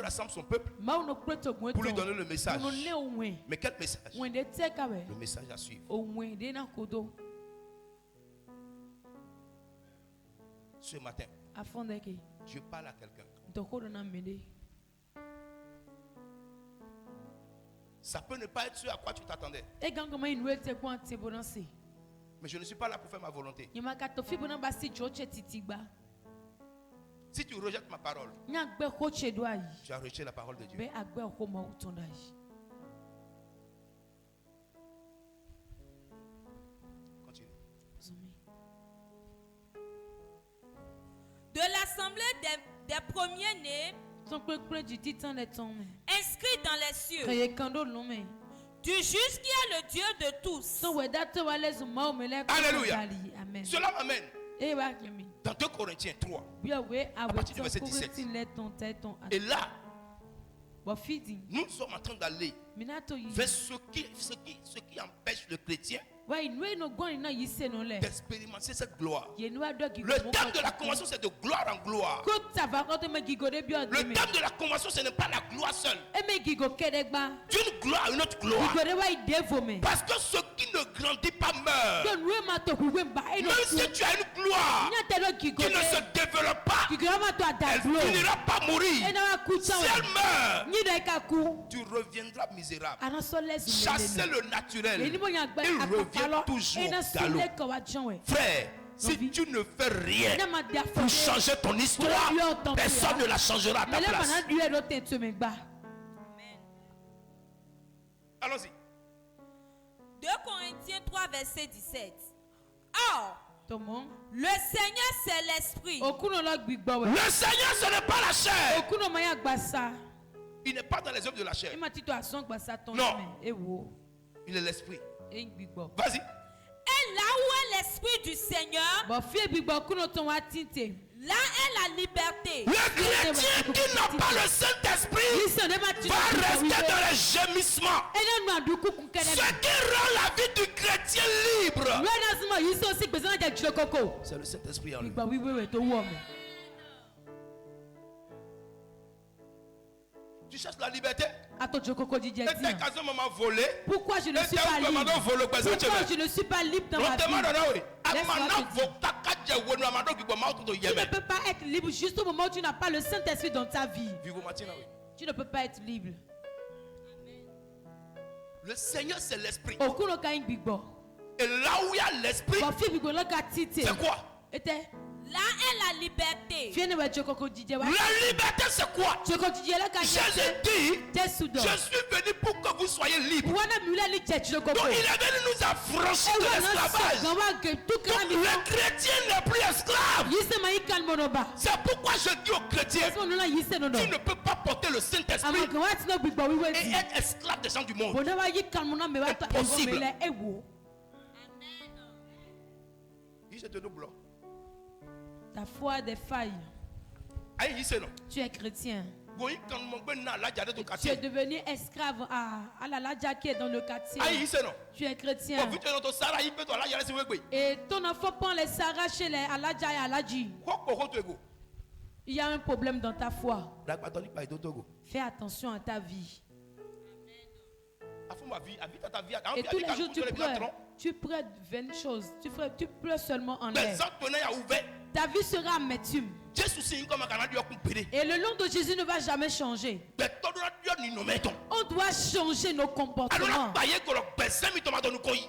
rassemble son peuple pour lui donner le message. Mais quel message? Le message à suivre. Ce matin, je parle à quelqu'un. Ça peut ne pas être ce à quoi tu t'attendais. Mais je ne suis pas là pour faire ma volonté. Si tu rejettes ma parole, tu as rejeté la parole de Dieu. Continue. De l'assemblée des premiers-nés inscrits dans les cieux, du juste qui est le Dieu de tous. Alléluia. Cela m'amène dans 2 Corinthiens 3 à partir du verset 17. Et là, nous sommes en train d'aller vers ce qui empêche le chrétien d'expérimenter cette gloire. Le thème de la convention, c'est de gloire en gloire. Le thème de la convention, ce n'est pas la gloire seule. D'une gloire à une autre gloire. Parce que ce qui ne grandit pas meurt. Même si tu as une gloire qui ne se développe pas, elle ne finira pas mourir. Si elle meurt, tu reviendras misérable. Chasser le naturel, il revient toujours galop. Frère, si tu ne fais rien pour changer ton histoire, personne ne la changera à ta place. Allons-y. 2 Corinthiens 3, verset 17. Or, le Seigneur c'est l'esprit. Le Seigneur ce n'est pas la chair. Il n'est pas dans les œuvres de la chair. Non. Il est l'esprit. Vas-y. Et là où est l'esprit du Seigneur, là est la liberté. Le chrétien qui n'a pas le Saint-Esprit va rester dans les gémissements. Ce qui rend la vie du chrétien libre, c'est le Saint-Esprit en lui. Tu cherches la liberté? Et t'es casé, maman volé. Pourquoi je ne suis pas libre? Pourquoi je ne suis pas libre dans ma vie? Tu ne peux pas être libre juste au moment où tu n'as pas le Saint-Esprit dans ta vie. Tu ne peux pas être libre. Le Seigneur c'est l'esprit. Et là où il y a l'esprit, c'est quoi? Là est la liberté. La liberté c'est quoi? Jésus dit, je suis venu pour que vous soyez libres. Donc il est venu nous affranchir de l'esclavage. Donc le chrétien n'est plus esclave. C'est pourquoi je dis aux chrétiens, tu ne peux pas porter le Saint-Esprit et être esclave des gens du monde. Impossible. Je te double. Ta foi a des failles. Tu es chrétien. Tu es devenu esclave à la Ladja qui est dans le quartier. Tu es chrétien. Et ton enfant prend les Sarah chez les Aladja et Aladji. Il y a un problème dans ta foi. Fais attention à ta vie. Et tous les jours tu pleures 20 choses. Tu pleures seulement en l'air. Ta vie sera amertume. Et le nom de Jésus ne va jamais changer. On doit changer nos comportements.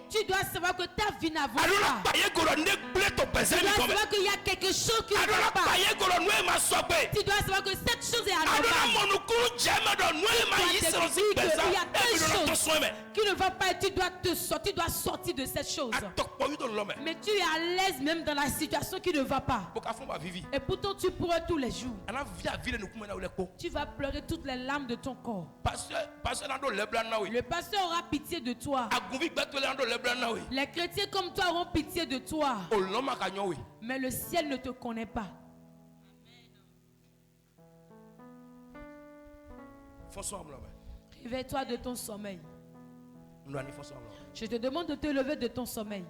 Tu dois savoir que ta vie n'avance pas. Tu dois savoir qu'il y a quelque chose qui ne va pas. Tu dois savoir que cette chose est anormale. Il y a telle chose qui ne va pas et tu dois sortir de cette chose. Mais tu es à l'aise même dans la situation qui ne va pas. Et pourtant tu pleures tous les jours. Tu vas pleurer toutes les larmes de ton corps. Le pasteur aura pitié de toi. Les chrétiens comme toi auront pitié de toi. Mais le ciel ne te connaît pas. Réveille-toi de ton sommeil. Je te demande de te lever de ton sommeil.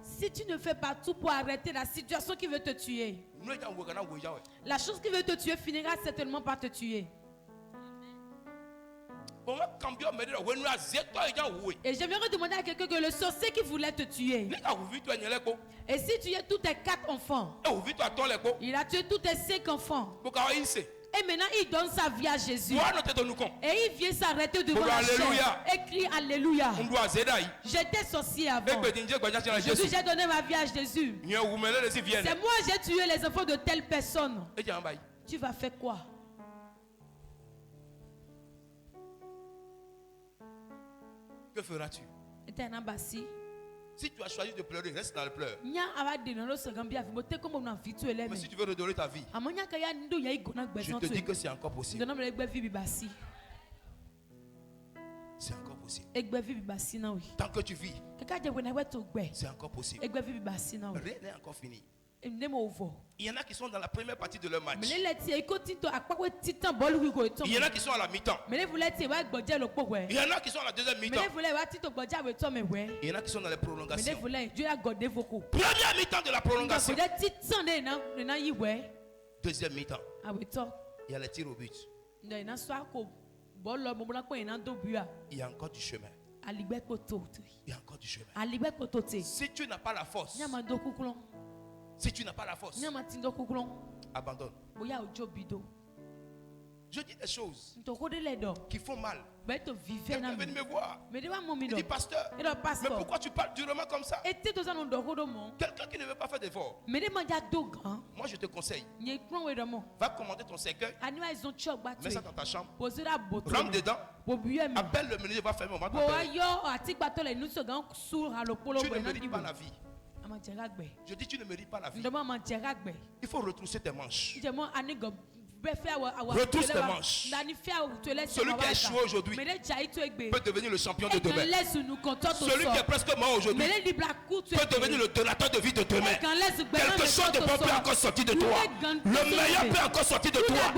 Si tu ne fais pas tout pour arrêter la situation qui veut te tuer, la chose qui veut te tuer finira certainement par te tuer. Et j'aimerais demander à quelqu'un que le sorcier qui voulait te tuer, et si tu as tous tes 4 enfants, il a tué tous tes 5 enfants, et maintenant il donne sa vie à Jésus, et il vient s'arrêter devant la chair et crie Alléluia. J'étais sorcier avant, Jésus, j'ai donné ma vie à Jésus, c'est moi j'ai tué les enfants de telle personne. Tu vas faire quoi? Que feras-tu? Si tu as choisi de pleurer, reste dans le pleur. Mais si tu veux redorer ta vie, je te dis que c'est encore possible. C'est encore possible. Tant que tu vis, c'est encore possible. Rien n'est encore fini. Il y en a qui sont dans la première partie de leur match. Il y en a qui sont à la mi-temps. Il y en a qui sont à la deuxième mi-temps. Il y en a qui sont dans les prolongations. Première mi-temps de la prolongation. Deuxième mi-temps. Il y a les tirs au but. Il y a encore du chemin. Il y a encore du chemin. Si tu n'as pas la force, si tu n'as pas la force, abandonne. Je dis des choses qui font mal. Quelqu'un vient de me voir. Il dit pasteur, mais pourquoi tu parles durement comme ça? Quelqu'un qui ne veut pas faire d'effort. Moi je te conseille, va commander ton cercueil, mets ça dans ta chambre, rentre dedans, appelle le menuisier, va fermer, on va t'appeler. Tu ne mérites pas la vie. Je dis tu ne mérites pas la vie. Il faut retrousser tes manches. Retrousse tes manches. Celui qui a échoué aujourd'hui peut devenir le champion de demain. Celui qui est presque mort aujourd'hui peut devenir le donateur de vie de demain. Quelque chose de bon peut encore sortir de toi. Le meilleur peut encore sortir de toi.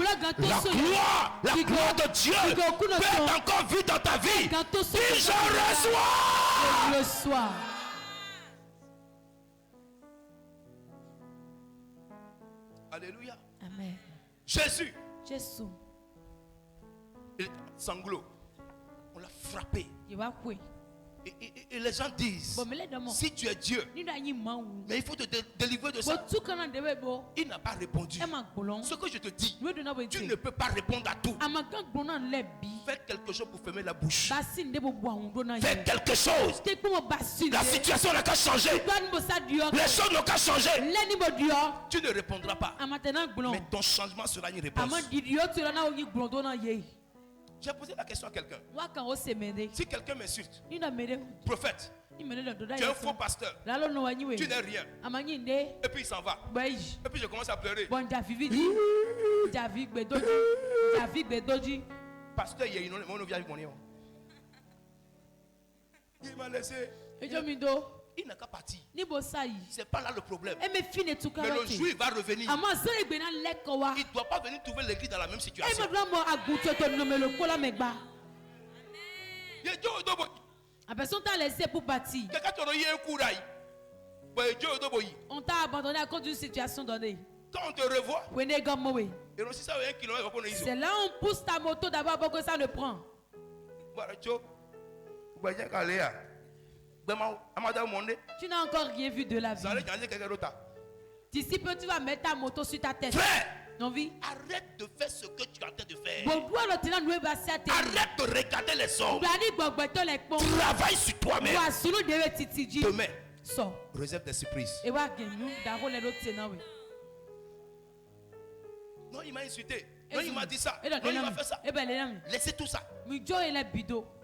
La gloire de Dieu peut être encore vue dans ta vie. Si je reçois. Alléluia. Amen. Jésus. Il est sanglot. On l'a frappé. Et les gens disent, si tu es Dieu, mais il faut te délivrer de ça. Il n'a pas répondu. Ce que je te dis, tu ne peux pas répondre à tout. Fais quelque chose pour fermer la bouche. Fais quelque chose. La situation n'a qu'à changer. Les choses n'ont qu'à changer. Tu ne répondras pas. Mais ton changement sera une réponse. J'ai posé la question à quelqu'un. Si quelqu'un m'insulte, prophète, tu es un faux pasteur, tu n'es rien, et puis il s'en va, et puis je commence à pleurer. Pasteur, il m'a laissé. Il n'a qu'à partir. C'est pas là le problème. Mais le jour il va revenir, il ne doit pas venir trouver l'église dans la même situation. La personne t'a laissé pour partir. On t'a abandonné à cause d'une situation donnée. Quand on te revoit, c'est là où on pousse ta moto d'abord pour que ça le prend. Tu n'as encore rien vu de la vie. D'ici peu, tu vas mettre ta moto sur ta tête. Frère, arrête de faire ce que tu es en train de faire. Arrête de regarder les hommes. Travaille sur toi-même. Demain, réserve des surprises. Non, il m'a insulté. Non, il m'a dit ça. Non, il m'a fait ça. Laissez tout ça.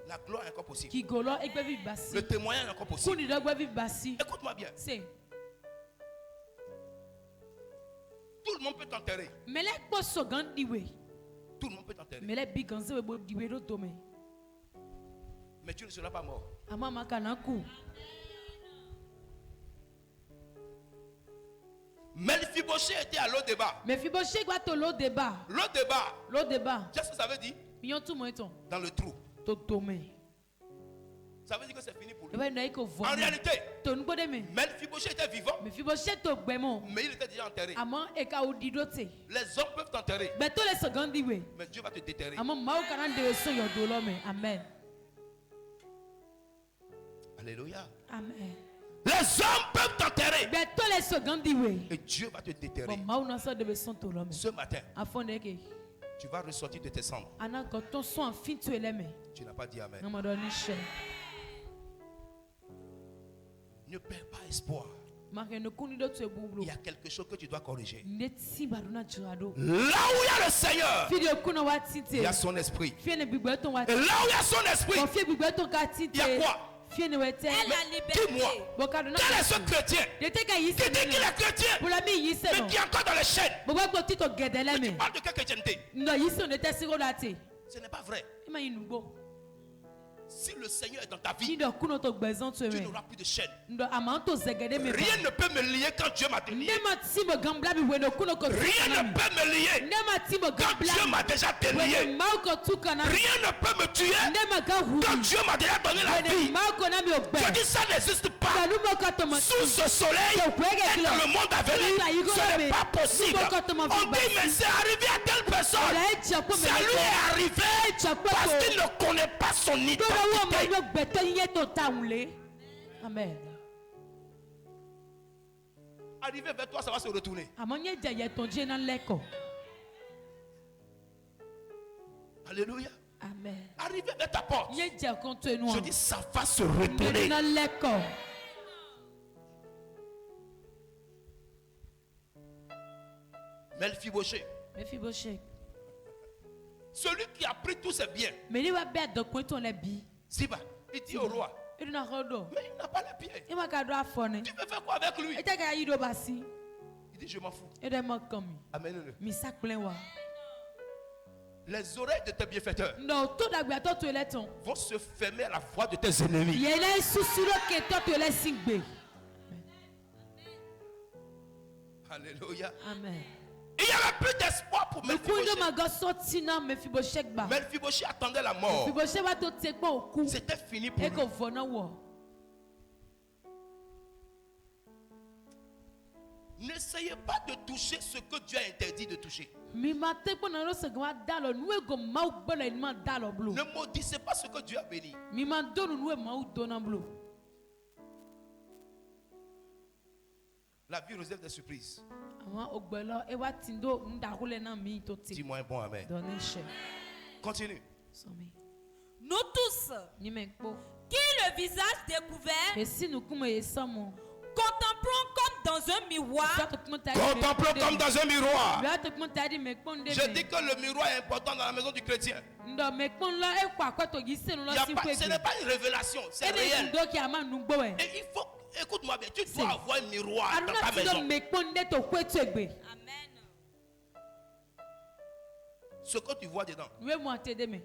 La gloire est encore possible. Le témoignage est encore possible. Écoute-moi bien. Tout le monde peut t'enterrer. Tout le monde peut t'enterrer. Mais tu ne seras pas mort. Mephibosheth était à l'eau débat. L'eau débat. Qu'est-ce que ça veut dire? Dans le trou. Ça veut dire que c'est fini pour lui. En réalité, Mephibosheth était vivant. Mais il était déjà enterré. Les hommes peuvent t'enterrer. Mais Dieu va te déterrer. Amen. Alléluia. Amen. Les hommes peuvent t'enterrer. Et Dieu va te déterrer. Ce matin, tu vas ressortir de tes cendres. Tu n'as pas dit amen. Ne perds pas espoir. Il y a quelque chose que tu dois corriger. Là où il y a le Seigneur, il y a son esprit. Et là où il y a son esprit, il y a quoi? Dis-moi, quel est ce chrétien qui dit qu'il est chrétien, mais qui est encore dans les chaînes? Mais tu parles de quelle chrétienté? Ce n'est pas vrai. Si le Seigneur est dans ta vie, tu n'auras plus de chaîne. Rien ne peut me lier quand Dieu m'a délié. Rien ne peut me lier quand Dieu m'a déjà délié. Rien ne peut me tuer quand Dieu m'a déjà donné la vie. Je dis ça n'existe pas. Sous ce soleil et dans le monde à venir, ce n'est pas possible. On dit mais c'est arrivé à telle personne. Ça lui est arrivé parce qu'il ne connaît pas son identité. Amen. Arrivé vers toi, ça va se retourner. Alléluia. Amen. Arrivé vers ta porte, je dis ça va se retourner. Mephibosheth. Celui qui a pris tous ses biens. Ziba, il dit au roi. Mais il n'a pas les pieds. Tu veux faire quoi avec lui? Il dit je m'en fous. Amène-le. Les oreilles de tes bienfaiteurs vont se fermer à la voix de tes ennemis. Alléluia. Amen. Il n'y avait plus d'espoir pour Mephibosheth. Mephibosheth attendait la mort. C'était fini pour lui. N'essayez pas de toucher ce que Dieu a interdit de toucher. Ne maudissez pas ce que Dieu a béni. La vie réserve des surprises. Dis-moi un bon amen. Continue. Nous tous, qui le visage découvert, contemplons comme dans un miroir. Contemplons comme dans un miroir. Je dis que le miroir est important dans la maison du chrétien. Ce n'est pas une révélation, c'est réel. Et il faut, écoute-moi bien, tu dois avoir un miroir dans ta maison. Amen. Ce que tu vois dedans,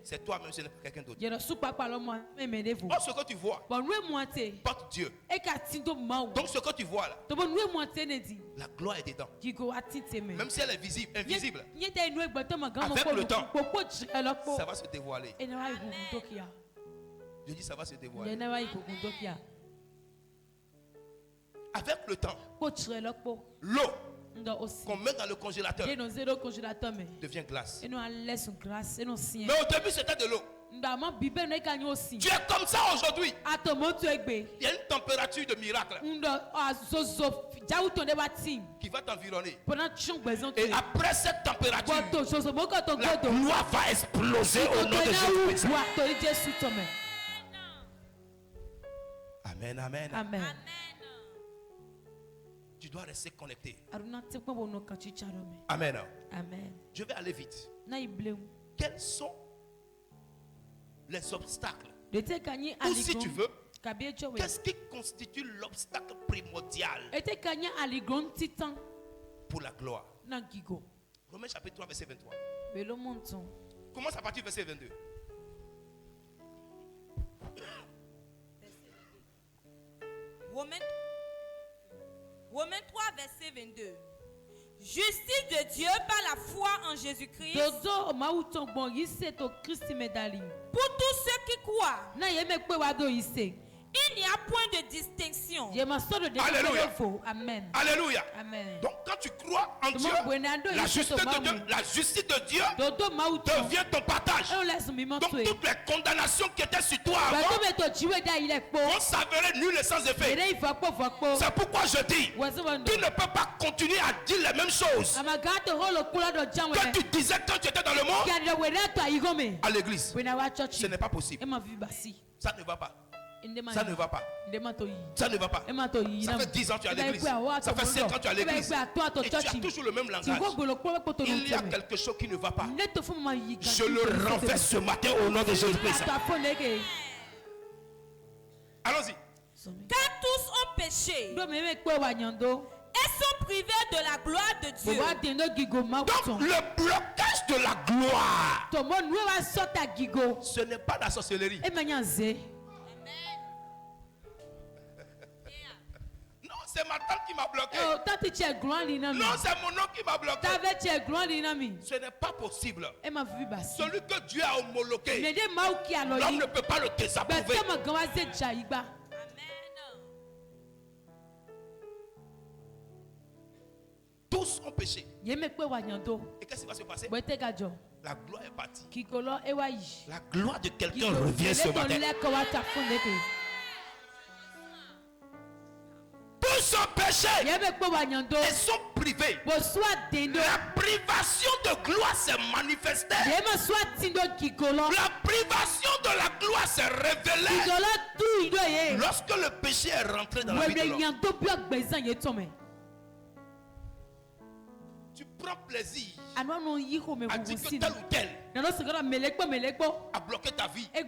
c'est toi-même, ce n'est pas quelqu'un d'autre. Oh, ce que tu vois porte Dieu. Donc ce que tu vois là, la gloire est dedans. Même si elle est visible, invisible, avec le temps, ça va se dévoiler. Je dis ça va se dévoiler. Avec le temps, l'eau qu'on met dans le congélateur devient glace. Mais au début c'était de l'eau. Tu es comme ça aujourd'hui. Il y a une température de miracle qui va t'environner. Et après cette température, la gloire va exploser au nom de Jésus. Amen, amen. Amen. Tu dois rester connecté. Amen. Amen. Je vais aller vite. Quels sont les obstacles? Ou si tu veux, qu'est-ce qui constitue l'obstacle primordial pour la gloire? Romains chapitre 3 verset 23. Commence à partir du verset 22. Romains 3 verset 22. Justice de Dieu par la foi en Jésus-Christ. Pour tous ceux qui croient. Il n'y a point de distinction. Alléluia. Amen. Alléluia. Amen. Donc quand tu crois en Dieu, la justice de Dieu devient ton partage. Donc toutes les condamnations qui étaient sur toi avant vont s'avérer nulles et sans effet. C'est pourquoi je dis, tu ne peux pas continuer à dire les mêmes choses que tu disais quand tu étais dans le monde à l'église. Ce n'est pas possible. Ça ne va pas. Ça ne va pas. Ça ne va pas. Ça fait 10 ans que tu es à l'église. Ça fait 5 ans que tu es à l'église. Et tu as toujours le même langage. Il y a quelque chose qui ne va pas. Je le renverse ce matin au nom de Jésus-Christ. Allons-y. Car tous ont péché et sont privés de la gloire de Dieu. Donc le blocage de la gloire, ce n'est pas la sorcellerie. C'est ma tante qui m'a bloqué. Non, c'est mon oncle qui m'a bloqué. Ce n'est pas possible. Celui que Dieu a homologué, l'homme ne peut pas le désapprouver. Amen. Tous ont péché. Et qu'est-ce qui va se passer? La gloire est partie. La gloire de quelqu'un revient ce matin. Tous sont péchés et sont privés. La privation de gloire s'est manifestée. La privation de la gloire s'est révélée lorsque le péché est rentré dans la vie de l'homme. Tu prends plaisir à dire que tel ou tel a bloqué ta vie. Tu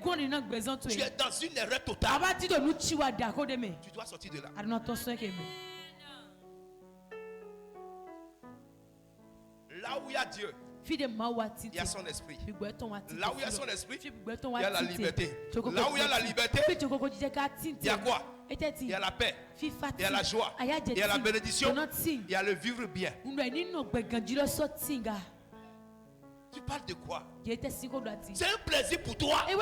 es dans une erreur totale. Tu dois sortir de là. Là où il y a Dieu, il y a son esprit. Là où il y a son esprit, il y a la liberté. Là où il y a la liberté, il y a quoi? Il y a la paix, il y a la joie, il y a la bénédiction, il y a le vivre bien. Tu parles de quoi? C'est un plaisir pour toi. Non,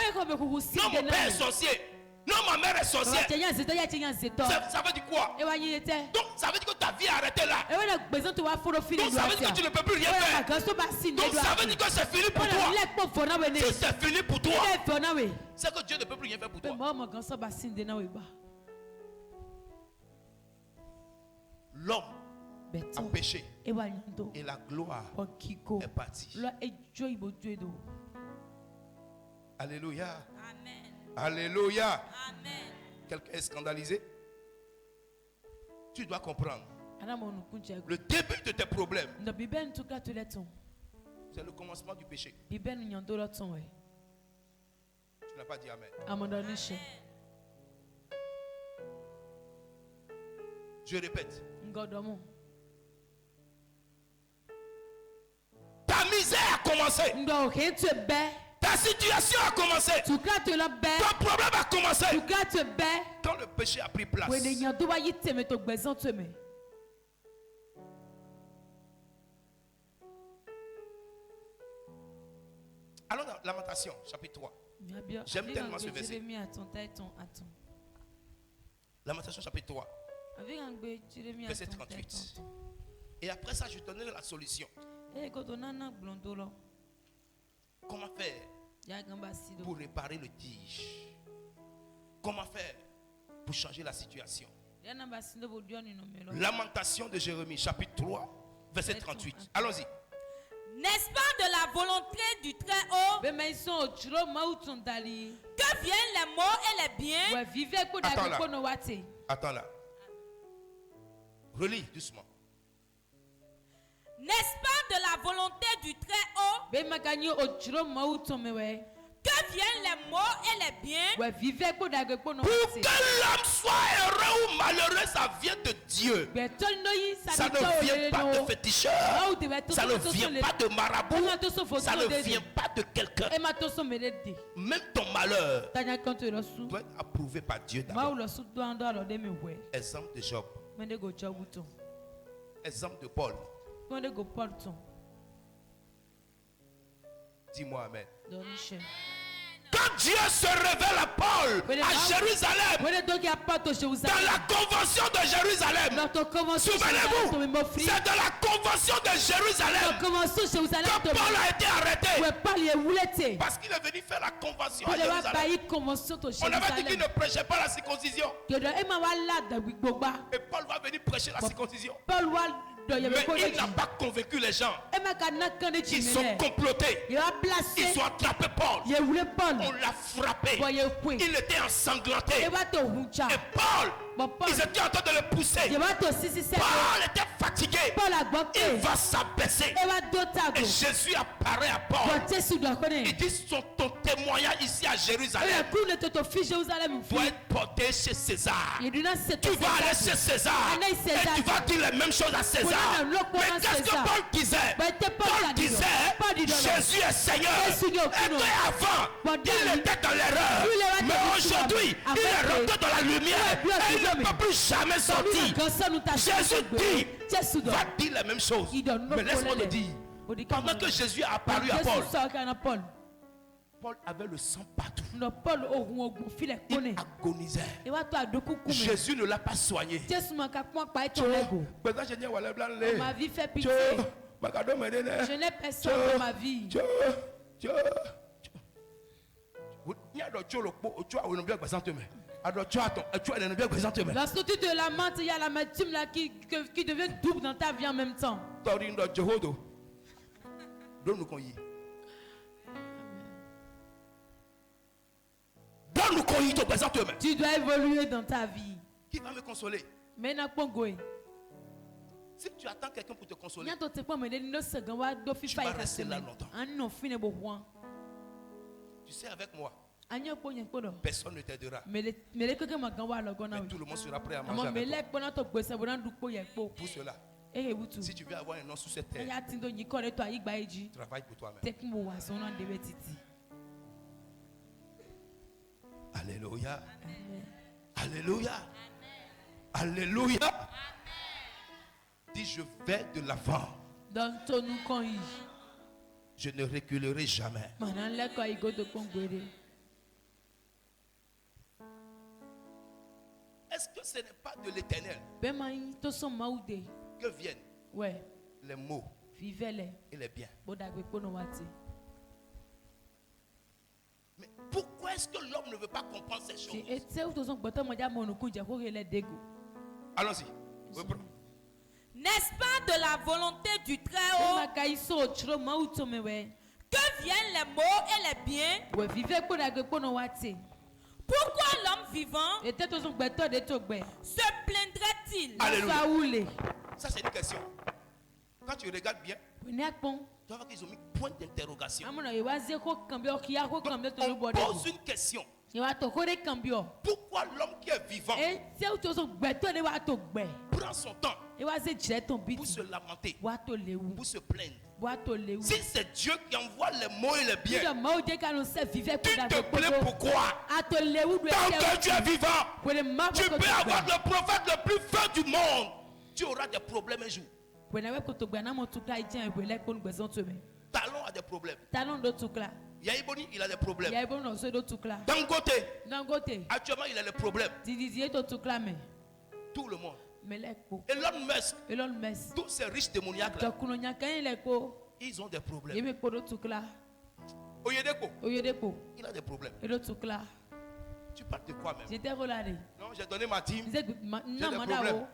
mon père est sorcier. Non, ma mère est sorcière. Ça veut dire quoi? Donc ça veut dire que ta vie est arrêtée là. Donc ça veut dire que tu ne peux plus rien faire. Donc ça veut dire que c'est fini pour toi. Si c'est fini pour toi, c'est que Dieu ne peut plus rien faire pour toi. L'homme a péché et la gloire est partie. Alléluia. Amen. Alléluia. Amen. Quelqu'un est scandalisé? Tu dois comprendre. Le début de tes problèmes, c'est le commencement du péché. Tu n'as pas dit Amen. Amen. Je répète. Ta misère a commencé. Ta situation a commencé. Ton problème a commencé. Quand le péché a pris place. Allons dans Lamentation, chapitre 3. J'aime tellement ce verset. Lamentation, chapitre 3. Verset 38. Et après ça, je donnerai la solution. Comment faire pour réparer le tige. Comment faire pour changer la situation? Lamentation de Jérémie, chapitre 3, verset 38. Allons-y. N'est-ce pas de la volonté du Très-Haut que viennent les maux et les biens? Attends là. Relis doucement. N'est-ce pas de la volonté du Très-Haut que viennent les maux et les biens? Pour que l'homme soit heureux ou malheureux, ça vient de Dieu. Ça ne vient pas de féticheur. Ça ne vient pas de marabout. Ça ne vient pas de quelqu'un. Même ton malheur doit être approuvé par Dieu d'abord. Exemple de Job. Exemple de Paul. Dis-moi amen. Quand Dieu se révèle à Paul à Jérusalem, dans la convention de Jérusalem, souvenez-vous, c'est de la convention de Jérusalem que Paul a été arrêté. Parce qu'il est venu faire la convention à Jérusalem. On avait dit qu'il ne prêchait pas la circoncision. Et Paul va venir prêcher la circoncision. Mais il n'a pas convaincu les gens. Ils sont complotés. Ils ont attrapé Paul. On l'a frappé. Il était ensanglanté. Et Paul, ils étaient en train de le pousser. Paul était fatigué. Il va s'abaisser. Et Jésus apparaît à Paul. Il dit ton témoignage ici à Jérusalem doit être porté chez César. Tu vas aller chez César. Et tu vas dire les mêmes choses à César. Mais qu'est-ce que Paul disait? Paul disait Jésus est Seigneur. Et qu'avant il était dans l'erreur. Mais aujourd'hui il est rentré dans la lumière. Et il ne peut plus jamais sortir. Jésus dit va dire les mêmes choses. Mais laisse-moi le dire. Pendant que Jésus a apparu à Paul, Paul avait le sang partout. Il agonisait. Jésus ne l'a pas soigné. Ma vie fait pitié. Je n'ai personne dans ma vie. La structure de la menthe, il y a la l'amertume là qui devient double dans ta vie en même temps. Tu dois évoluer dans ta vie. Qui va me consoler? Si tu attends quelqu'un pour te consoler, tu vas rester là longtemps. Tu sais, avec moi, personne ne t'aidera. Mais tout le monde sera prêt à manger avec toi. Pour cela, si tu veux avoir un nom sous cette terre, travaille pour toi-même. Alléluia. Alléluia. Alléluia. Dis, je vais de l'avant. Je ne reculerai jamais. Est-ce que ce n'est pas de l'Éternel que viennent les maux et les biens? Mais pourquoi est-ce que l'homme ne veut pas comprendre ces choses? Allons-y. N'est-ce pas de la volonté du Très-Haut que viennent les maux et les biens? Pourquoi l'homme vivant se plaindrait-il? Alléluia. Ça c'est une question. Quand tu regardes bien, tu vois qu'ils ont mis point d'interrogation. Donc, on pose une question. Pourquoi l'homme qui est vivant prend son temps pour se lamenter, pour se plaindre? Si c'est Dieu qui envoie les maux et les biens, tu te plains pourquoi? Tant que tu es vivant, tu peux avoir le prophète le plus fin du monde, tu auras des problèmes un jour. Talon a des problèmes. Yaiboni, il a des problèmes. Dangote, actuellement, il a des problèmes. Tout le monde. Elon Musk, tous ces riches démoniaques là, ils ont des problèmes. Oyedepo. Il a des problèmes. Tu parles de quoi même? Non, j'ai donné ma team. J'ai des problèmes.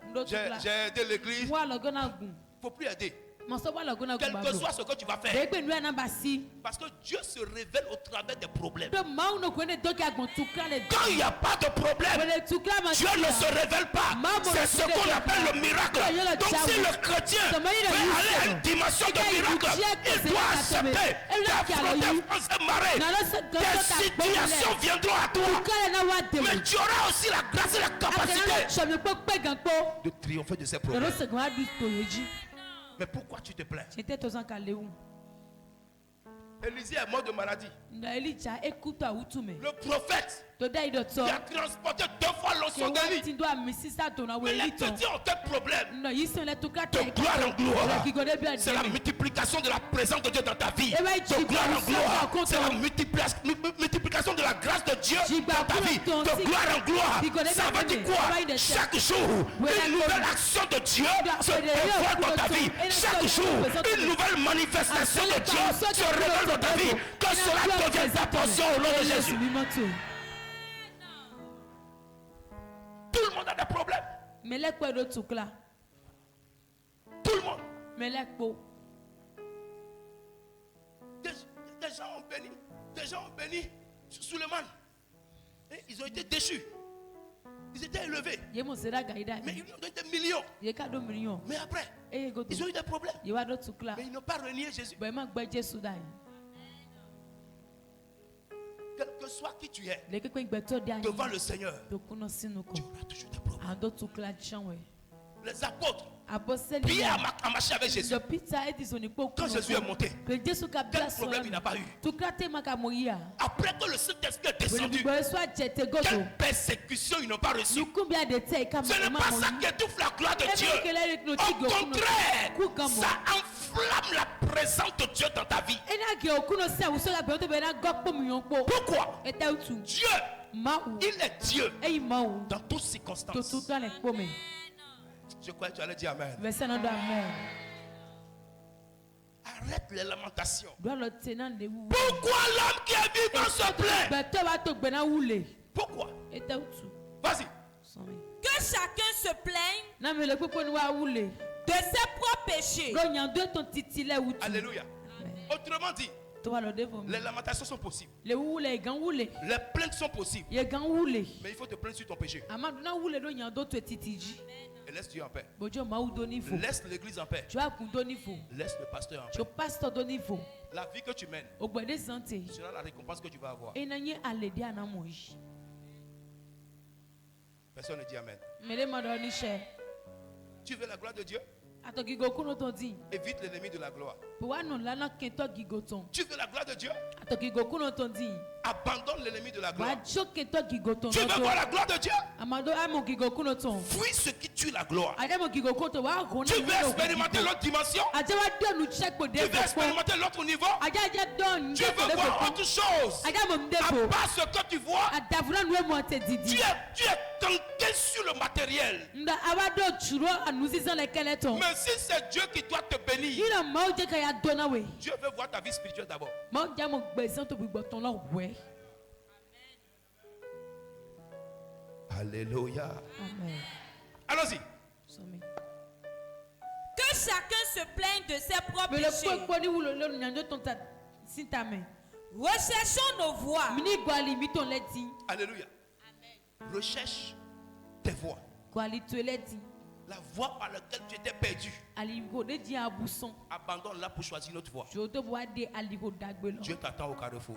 J'ai aidé l'église. Il ne faut plus aider. Quel que soit ce que tu vas faire. Parce que Dieu se révèle au travers des problèmes. Quand il n'y a pas de problème, Dieu ne se révèle pas. C'est ce qu'on appelle le miracle. Donc si le chrétien veut aller à une dimension de miracle, il doit accepter d'affronter marées. Des situations viendront à toi. Mais tu auras aussi la grâce et la capacité de triompher de ces problèmes. Mais pourquoi tu te plains? Élisée est mort de maladie. Le prophète qui a transporté 2 fois l'onction d'Élie. Mais les chrétiens ont un problème. De gloire en gloire. C'est la multiplication de la présence de Dieu dans ta vie. De gloire en gloire. C'est la multiplication de la grâce de Dieu dans ta vie. De gloire en gloire. Ça veut dire quoi? Chaque jour, une nouvelle action de Dieu se dévoile dans ta vie. Chaque jour, une nouvelle manifestation de Dieu se révèle dans ta vie. Que cela devienne ta portion au nom de Jésus. Tout le monde a des problèmes. Tout le monde. Des gens ont béni. Des gens ont béni Suleiman. Ils ont été déchus. Ils étaient élevés. Mais ils ont donné des millions. Mais après, ils ont eu des problèmes. Mais ils n'ont pas renié Jésus. Quel que soit qui tu es, devant le Seigneur, tu auras toujours des problèmes. Les apôtres, Pierre a marché avec Jésus. Quand Jésus est monté, quel problème il n'a pas eu? Après que le Saint-Esprit est descendu, quelle persécution ils n'ont pas reçue? Ce n'est pas ça qui étouffe la gloire de Dieu. Au contraire, ça enflamme la présence de Dieu dans ta vie. Pourquoi? Dieu, il est Dieu dans toutes circonstances. Je crois que tu allais dire Amen. Arrête les lamentations. Pourquoi l'homme qui est vivant se plaint? Pourquoi? Vas-y. Que chacun se plaigne de ses propres péchés. Alléluia. Autrement dit, les lamentations sont possibles. Les plaintes sont possibles. Mais il faut te plaindre sur ton péché. Et laisse Dieu en paix. Laisse l'église en paix. Laisse le pasteur en paix. La vie que tu mènes sera la récompense que tu vas avoir. Personne ne dit Amen. Tu veux la gloire de Dieu? Évite l'ennemi de la gloire. Tu veux la gloire de Dieu? Abandonne l'ennemi de la gloire. Tu veux voir la gloire de Dieu? Fuis ce qui tue la gloire. Tu veux expérimenter l'autre dimension? Tu veux expérimenter l'autre niveau? Tu veux voir autre chose? À part ce que tu vois, tu es tanké sur le matériel. Mais si c'est Dieu qui doit te bénir, Dieu veut voir ta vie spirituelle d'abord. Alléluia. Allons-y. Que chacun se plaigne de ses propres péchés. Recherchons nos voies. Alléluia. Recherche tes voies. La voie par laquelle tu étais perdu. Abandonne-la pour choisir une autre voie. Dieu t'attend au carrefour.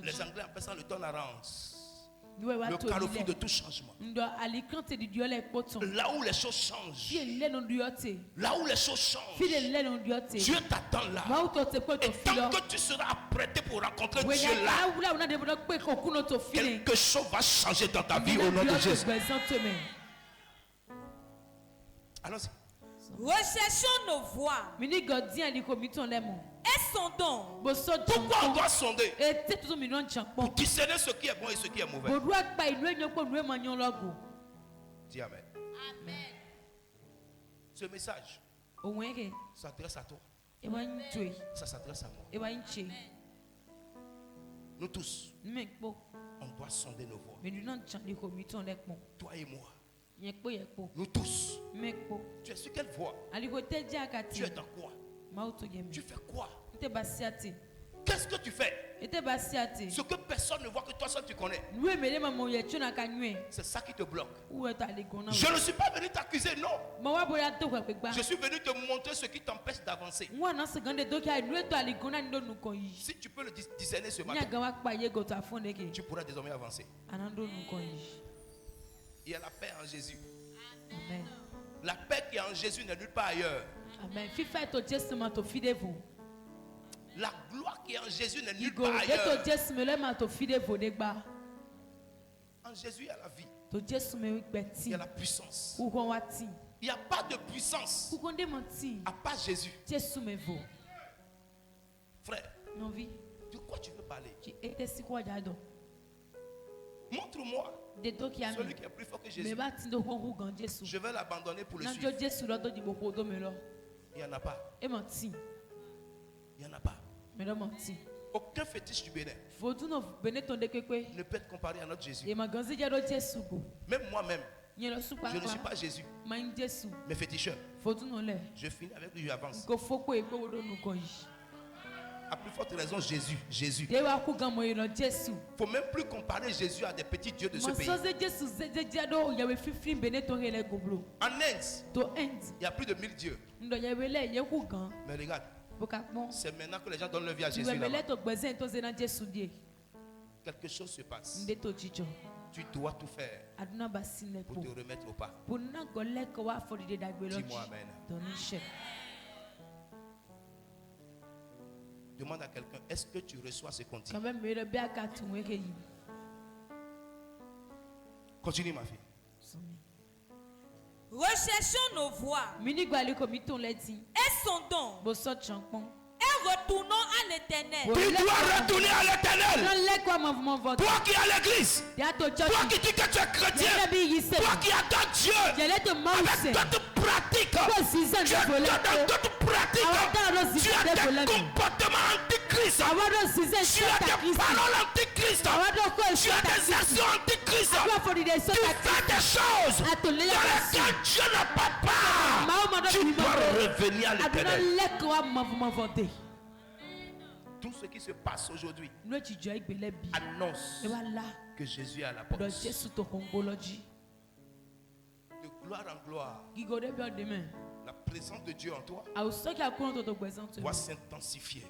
Les Anglais appellent ça le turnaround. Le carrefour de tout changement. Là où les choses changent. Là où les choses changent. Dieu t'attend là. Et tant que tu seras apprêté pour rencontrer Dieu là, quelque chose va changer dans ta vie au nom de Jésus. Allons-y. Recherchons nos voies. Et sondons. Pourquoi on doit sonder? Pour discerner ce qui est bon et ce qui est mauvais. Dis Amen. Amen. Ce message s'adresse à toi. Ça s'adresse à moi. Nous tous, on doit sonder nos voix. Toi et moi. Nous tous. Tu es sur quelle voie? Tu es dans quoi? Tu fais quoi? Qu'est-ce que tu fais? Ce que personne ne voit, que toi seul tu connais. C'est ça qui te bloque. Je ne suis pas venu t'accuser, non. Je suis venu te montrer ce qui t'empêche d'avancer. Si tu peux le discerner ce matin, tu pourras désormais avancer. Il y a la paix en Jésus. Amen. La paix qui est en Jésus n'est nulle part ailleurs. Amen. La gloire qui est en Jésus n'est nulle part ailleurs. En Jésus, il y a la vie. Il y a la puissance. Il n'y a pas de puissance à part Jésus. Frère, de quoi tu veux parler? Montre-moi celui qui est plus fort que Jésus. Je vais l'abandonner pour le suivre. Il n'y en a pas. Il n'y en a pas. Aucun fétiche du Bénin ne peut être comparé à notre Jésus. Même moi-même, je ne suis pas Jésus, mais féticheur. Je finis avec lui, j'avance. À plus forte raison, Jésus. Il ne faut même plus comparer Jésus à des petits dieux de ce pays. En Inde, il y a plus de 1000 dieux. Mais regarde, c'est maintenant que les gens donnent leur vie à Jésus là-bas. Quelque chose se passe. Tu dois tout faire pour te remettre au pas. Dis-moi amen. Demande à quelqu'un, est-ce que tu reçois ce qu'on dit? Continue ma fille. Recherchons nos voies et sondons et retournons à l'Éternel. Tu dois retourner à l'Éternel. Toi qui es à l'église, toi qui dis que tu es chrétien, toi qui adores Dieu avec d'autres pratiques, tu as d'autres pratiques, tu as des comportements antichrist, tu as des paroles antichrist, tu as des actions antichrist, tu fais des choses dans lesquelles Dieu n'a pas part. Tu dois revenir à l'Éternel. Tout ce qui se passe aujourd'hui annonce que Jésus est à la porte. De gloire en gloire, la présence de Dieu en toi doit s'intensifier.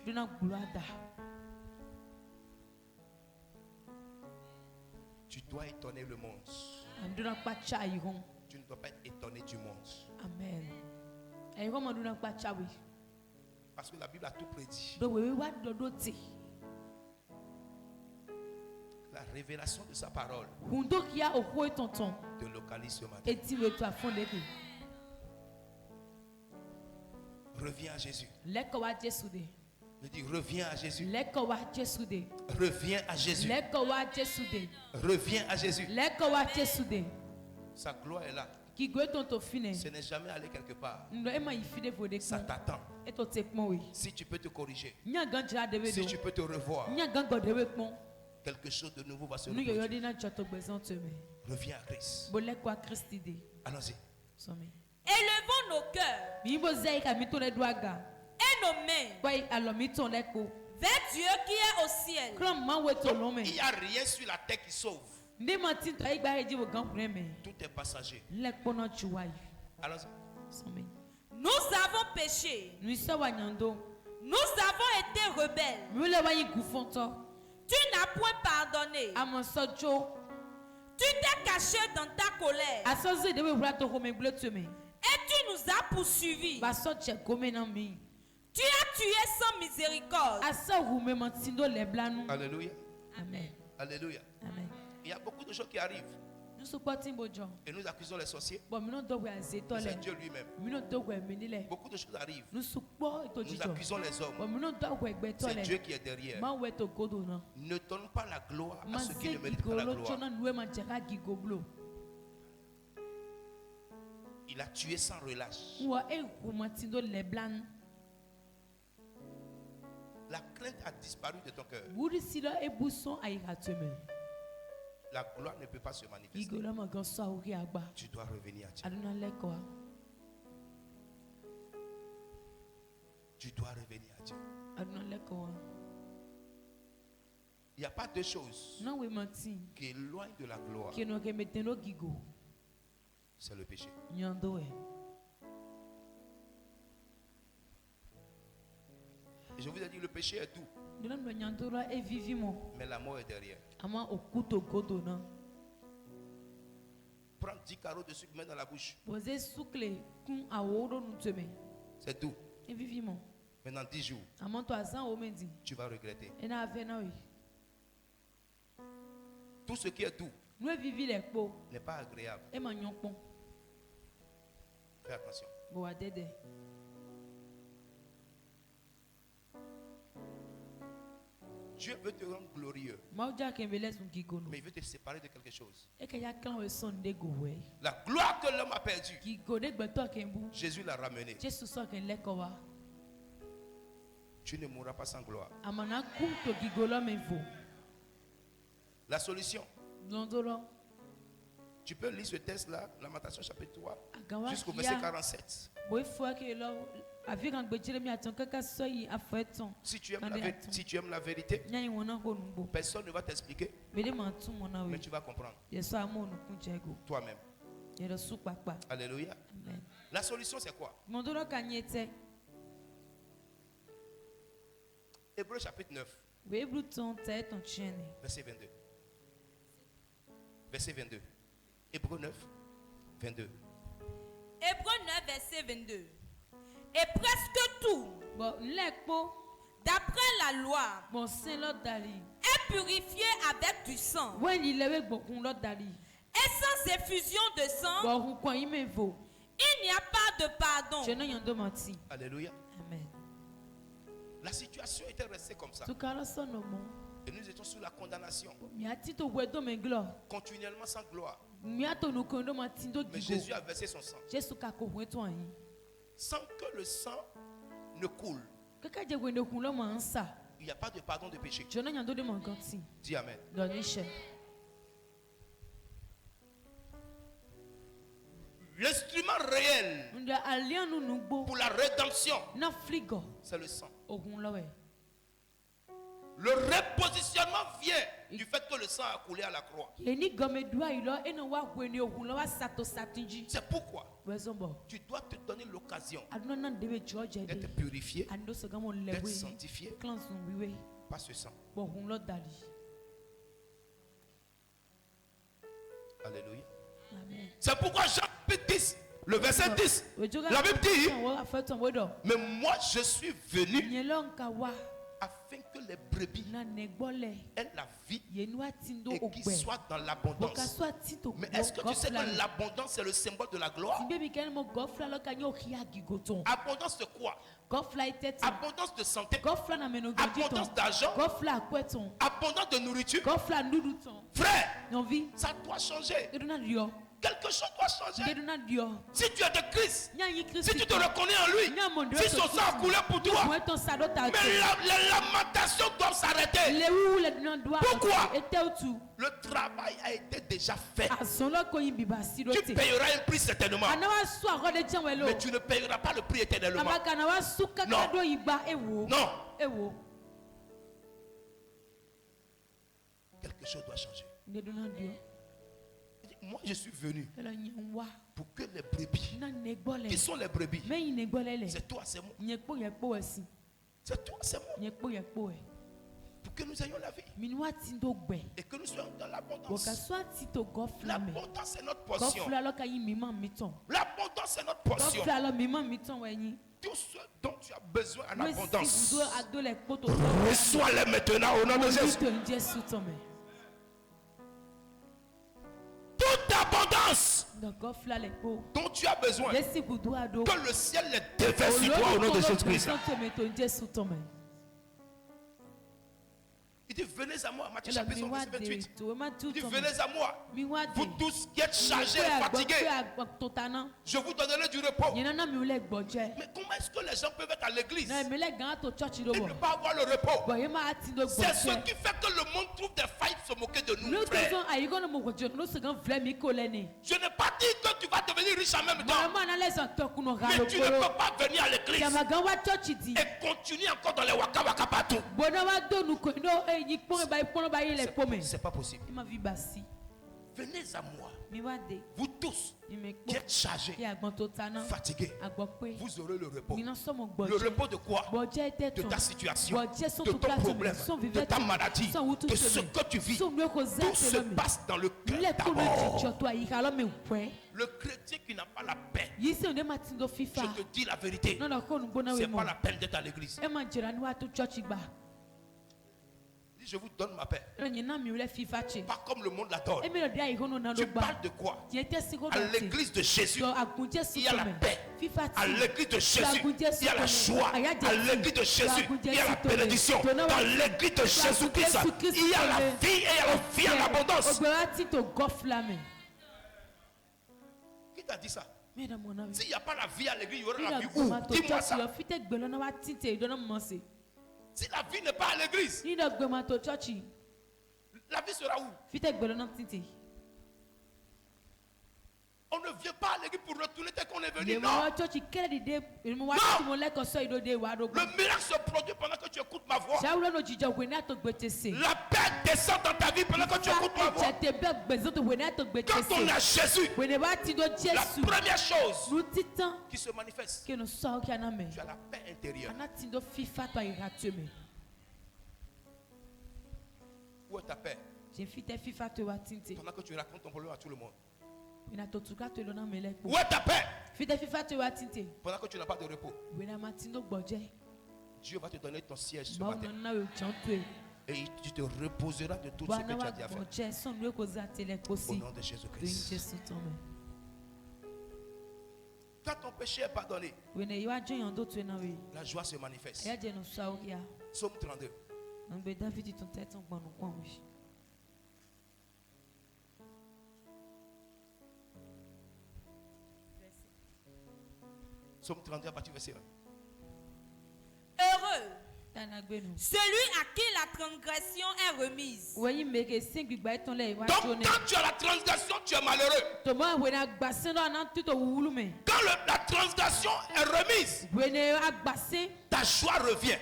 Tu dois étonner le monde. Tu ne dois pas être étonné du monde. Amen. Parce que la Bible a tout prédit. La révélation de sa parole te localise ce matin. Reviens à Jésus. Je dis reviens à Jésus. Reviens à Jésus. Reviens à Jésus. Sa gloire est là. Ce n'est jamais allé quelque part. Ça t'attend. Si tu peux te corriger, si tu peux te revoir, quelque chose de nouveau va se reproduire. Reviens à Christ. Allons-y. Élevons nos cœurs et nos mains vers Dieu qui est au ciel. Donc, il n'y a rien sur la terre qui sauve. Tout est passager. Allons-y. Nous avons péché. Nous avons été rebelles. Tu n'as point pardonné. Tu t'es caché dans ta colère. Et tu nous as poursuivis. Tu as tué sans miséricorde. Alléluia. Amen. Alléluia. Amen. Il y a beaucoup de choses qui arrivent. Et nous accusons les sorciers. C'est Dieu lui-même. Beaucoup de choses arrivent. Nous accusons les hommes. C'est Dieu qui est derrière. Ne donne pas la gloire à ceux qui ne méritent pas la gloire. Il a tué sans relâche. La crainte a disparu de ton cœur. La gloire ne peut pas se manifester. Tu dois revenir à Dieu. Tu dois revenir à Dieu. Il n'y a pas deux choses qui éloignent de la gloire. C'est le péché. Et je vous ai dit, le péché est doux. Mais la mort est derrière. Prends 10 carreaux de sucre, mets dans la bouche. C'est doux. Mais dans 10 jours, tu vas regretter. Tout ce qui est doux n'est pas agréable. Fais attention. Dieu veut te rendre glorieux. Mais il veut te séparer de quelque chose. La gloire que l'homme a perdue, Jésus l'a ramenée. Tu ne mourras pas sans gloire. La solution. Tu peux lire ce texte-là, Lamentation chapitre 3, jusqu'au verset 47. Si tu aimes la vérité, personne ne va t'expliquer, mais tu vas comprendre toi-même. Alléluia. La solution, c'est quoi? Hébreux chapitre 9, verset 22. Verset 22. Hébreux 9, 22. Hébreux 9, verset 22. Et presque tout, d'après la loi, est purifié avec du sang. Et sans effusion de sang, il n'y a pas de pardon. Alléluia. Amen. La situation était restée comme ça. Et nous étions sous la condamnation. Continuellement sans gloire. Mais Jésus a versé son sang. Sans que le sang ne coule, il n'y a pas de pardon de péché. Dis Amen. L'instrument réel pour la rédemption, c'est le sang. Le repositionnement vient du fait que le sang a coulé à la croix. C'est pourquoi tu dois te donner l'occasion d'être purifié, d'être sanctifié par ce sang. Alléluia. C'est pourquoi Jean 10, le verset 10, la Bible dit, mais moi je suis venu afin que les brebis aient la vie et qu'ils soient dans l'abondance. Mais est-ce que tu sais que l'abondance c'est le symbole de la gloire? Abondance de quoi? Abondance de santé, abondance d'argent, abondance de nourriture. Frère, ça doit changer. Quelque chose doit changer. Si tu es de Christ, si tu te reconnais en lui, si son sang a coulé pour toi, mais les lamentations doivent s'arrêter. Pourquoi? Le travail a été déjà fait. Tu payeras un prix certainement, mais tu ne payeras pas le prix éternellement. Non. Quelque chose doit changer. Moi je suis venu pour que les brebis, qui sont les brebis, c'est toi, c'est moi. C'est toi, c'est moi. Pour que nous ayons la vie et que nous soyons dans l'abondance. L'abondance c'est notre portion. L'abondance c'est notre portion. Tout ce dont tu as besoin en abondance, reçois-les maintenant au nom de Jésus. Toute abondance dont tu as besoin, que le ciel les déverse sur toi au nom de Jésus-Christ. Il dit venez à moi, Matthieu chapitre 28. Il dit venez à moi, vous tous qui êtes chargés et fatigués, je vous donnerai du repos. Mais comment est-ce que les gens peuvent être à l'église et ne pas avoir le repos? C'est ce qui fait que le monde trouve des failles se moquer de nous, frère. Je n'ai pas dit que tu vas devenir riche en même temps, mais tu ne peux pas venir à l'église et continuer encore dans les waka waka partout. C'est pas possible. Venez à moi, vous tous qui êtes chargés, fatigués, vous aurez le repos. Le repos de quoi? De ta situation, de ton problème, de ta maladie, de ce que tu vis. Tout se passe dans le cœur d'abord. Le chrétien qui n'a pas la paix, je te dis la vérité, c'est pas la peine d'être à l'église. Je vous donne ma paix. Pas comme le monde la donne. Tu parles de quoi? À l'église de Jésus, il y a la paix. À l'église de Jésus, il y a la joie. À l'église de Jésus, il y a la bénédiction. Dans l'église de Jésus-Christ, il y a la vie et il y a la vie en abondance. Qui t'a dit ça? S'il n'y a pas la vie à l'église, il y aura la vie où? Dis-moi ça. Si la vie n'est pas à l'église, la vie sera où? On ne vient pas à l'église pour retourner tel qu'on est venu. Non. Le miracle se produit pendant que tu écoutes ma voix. La paix descend dans ta vie pendant que tu écoutes ma voix. Quand on a Jésus, la première chose qui se manifeste, tu as la paix intérieure. Où est ta paix? Pendant que tu racontes ton problème à tout le monde. Où est ta paix? Pendant que tu n'as pas de repos. Dieu va te donner ton siège ce matin. Et tu te reposeras de tout ce que tu as dit à faire. Au nom de Jésus-Christ. Quand ton péché est pardonné, la joie se manifeste. Psaume 32. Psaume 32 à partir du verset 1. Heureux celui à qui la transgression est remise. Donc quand tu as la transgression, tu es malheureux. Quand la transgression est remise, ta joie revient.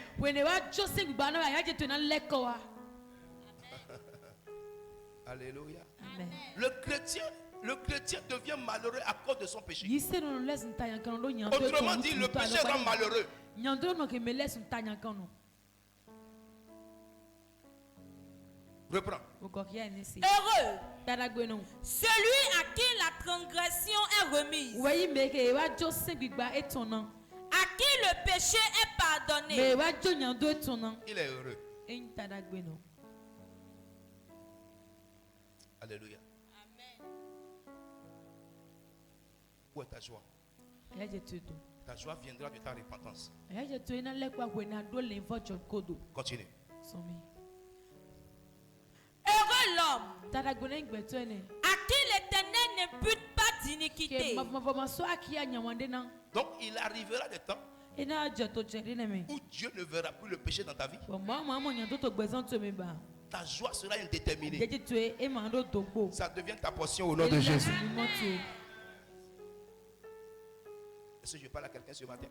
Alléluia. Amen. Le chrétien devient malheureux à cause de son péché. Autrement dit, le péché rend malheureux. Reprends. Heureux celui à qui la transgression est remise, à qui le péché est pardonné. Il est heureux. Alléluia. Amen. Où est ta joie? Ta joie viendra de ta repentance. Continue. Heureux l'homme à qui l'Éternel n'impute pas d'iniquité. Donc il arrivera des temps où Dieu ne verra plus le péché dans ta vie. Ta joie sera indéterminée. Ça devient ta portion au nom de Jésus. Est-ce que je parle à quelqu'un ce matin?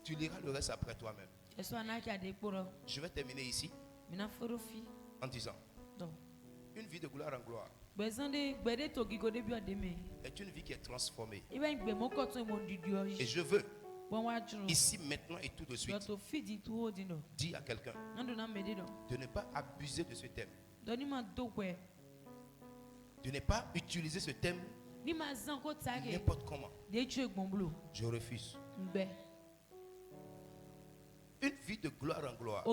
Tu liras le reste après toi-même. Je vais terminer ici en disant une vie de gloire en gloire est une vie qui est transformée. Et je veux ici, maintenant et tout de suite dire à quelqu'un de ne pas abuser de ce thème, de ne pas utiliser ce thème n'importe comment. Je refuse. Une vie de gloire en gloire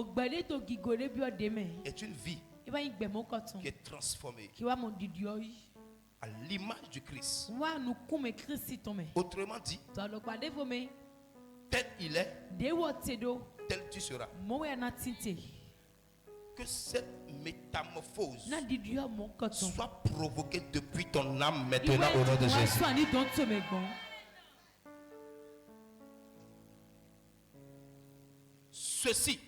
est une vie qui est transformée à l'image du Christ. Autrement dit, tel il est, tu seras. Que cette métamorphose soit provoquée depuis ton âme maintenant au nom de Jésus. Ceci,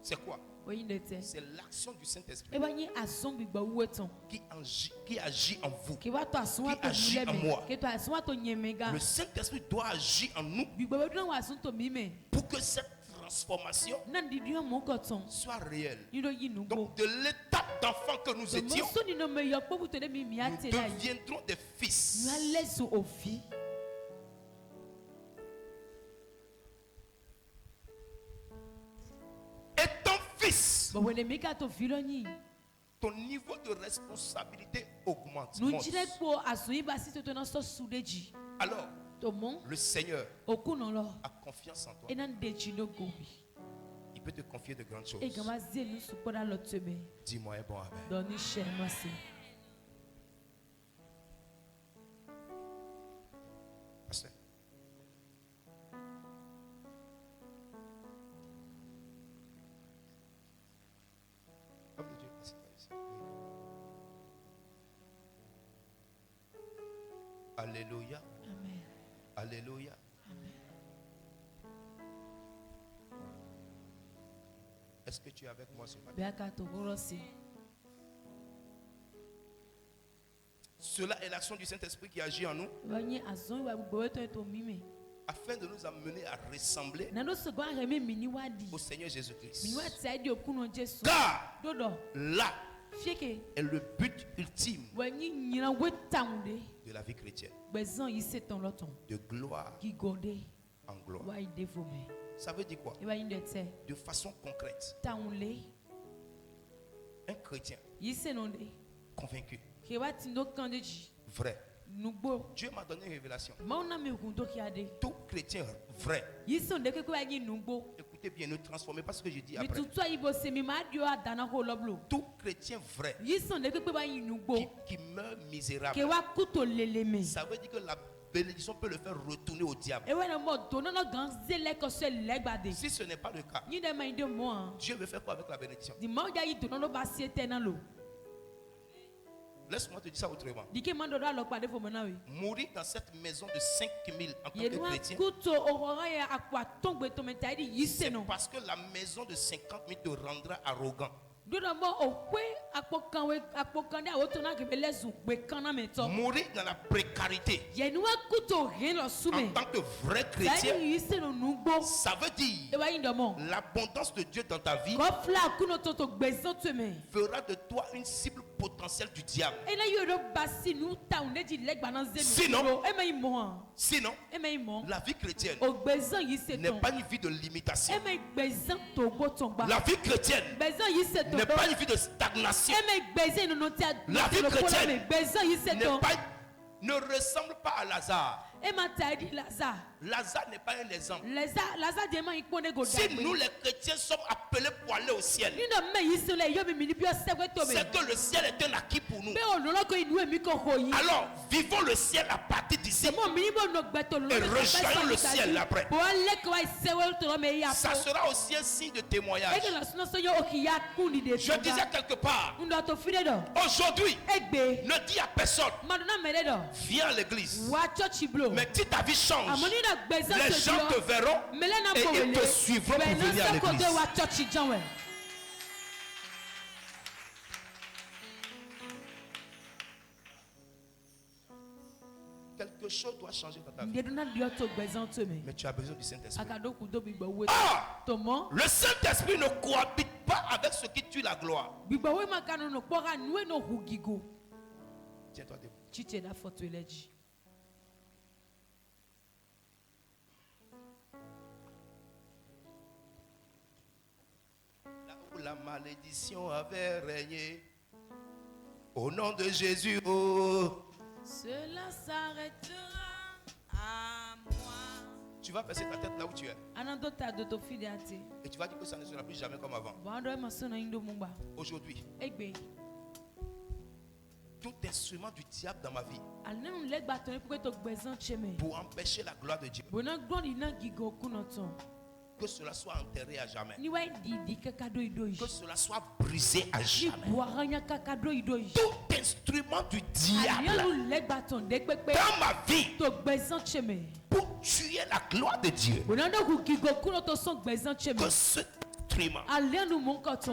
c'est quoi? C'est l'action du Saint-Esprit qui agit en vous, qui agit en moi. Le Saint-Esprit doit agir en nous pour que cette transformation soit réelle. Donc de l'étape d'enfant que nous étions, nous deviendrons des fils. Étant fils, ton niveau de responsabilité augmente. Alors, le Seigneur a confiance en toi. Il peut te confier de grandes choses. Dis-moi un bon amen. Pasteur. Alléluia. Amen. Alléluia. Amen. Est-ce que tu es avec moi ce matin? Cela est l'action du Saint-Esprit qui agit en nous afin de nous amener à ressembler au Seigneur Jésus-Christ. Car là est le but ultime de la vie chrétienne, de gloire en gloire. Ça veut dire quoi? De façon concrète, un chrétien convaincu, vrai. Dieu m'a donné une révélation. Tout chrétien vrai, écoutez bien, ne transformez pas ce que je dis après. Tout chrétien vrai qui meurt misérable, ça veut dire que la bénédiction peut le faire retourner au diable. Si ce n'est pas le cas, Dieu veut faire quoi avec la bénédiction? Laisse-moi te dire ça autrement. Mourir dans cette maison de 5000 en tant que chrétien, c'est parce que la maison de 50 000 te rendra arrogant. Mourir dans la précarité en tant que vrai chrétien, ça veut dire l'abondance de Dieu dans ta vie fera de toi une cible potentielle du diable. Sinon, la vie chrétienne n'est pas une vie de limitation. La vie chrétienne n'est pas une vie de stagnation. La vie chrétienne ne ressemble pas à Lazare. Lazare n'est pas un exemple. Si nous les chrétiens sommes appelés pour aller au ciel, c'est que le ciel est un acquis pour nous. Alors vivons le ciel à partir d'ici et rejoignons le ciel après. Ça sera aussi un signe de témoignage. Je disais quelque part, aujourd'hui, ne dis à personne viens à l'église, mais si ta vie change, les gens te verront et ils te suivront pour venir à l'église. Quelque chose doit changer dans ta vie. Mais tu as besoin du Saint-Esprit. Le Saint-Esprit ne cohabite pas avec ce qui tue la gloire. Tiens-toi debout. Là où la malédiction avait régné, au nom de Jésus, oh, cela s'arrêtera à moi. Tu vas baisser ta tête là où tu es. Et tu vas dire que ça ne sera plus jamais comme avant. Aujourd'hui, tout instrument du diable dans ma vie pour empêcher la gloire de Dieu Que cela soit enterré à jamais. Que cela soit brisé à jamais. Tout instrument du diable dans ma vie pour tuer la gloire de Dieu. Que ce instrument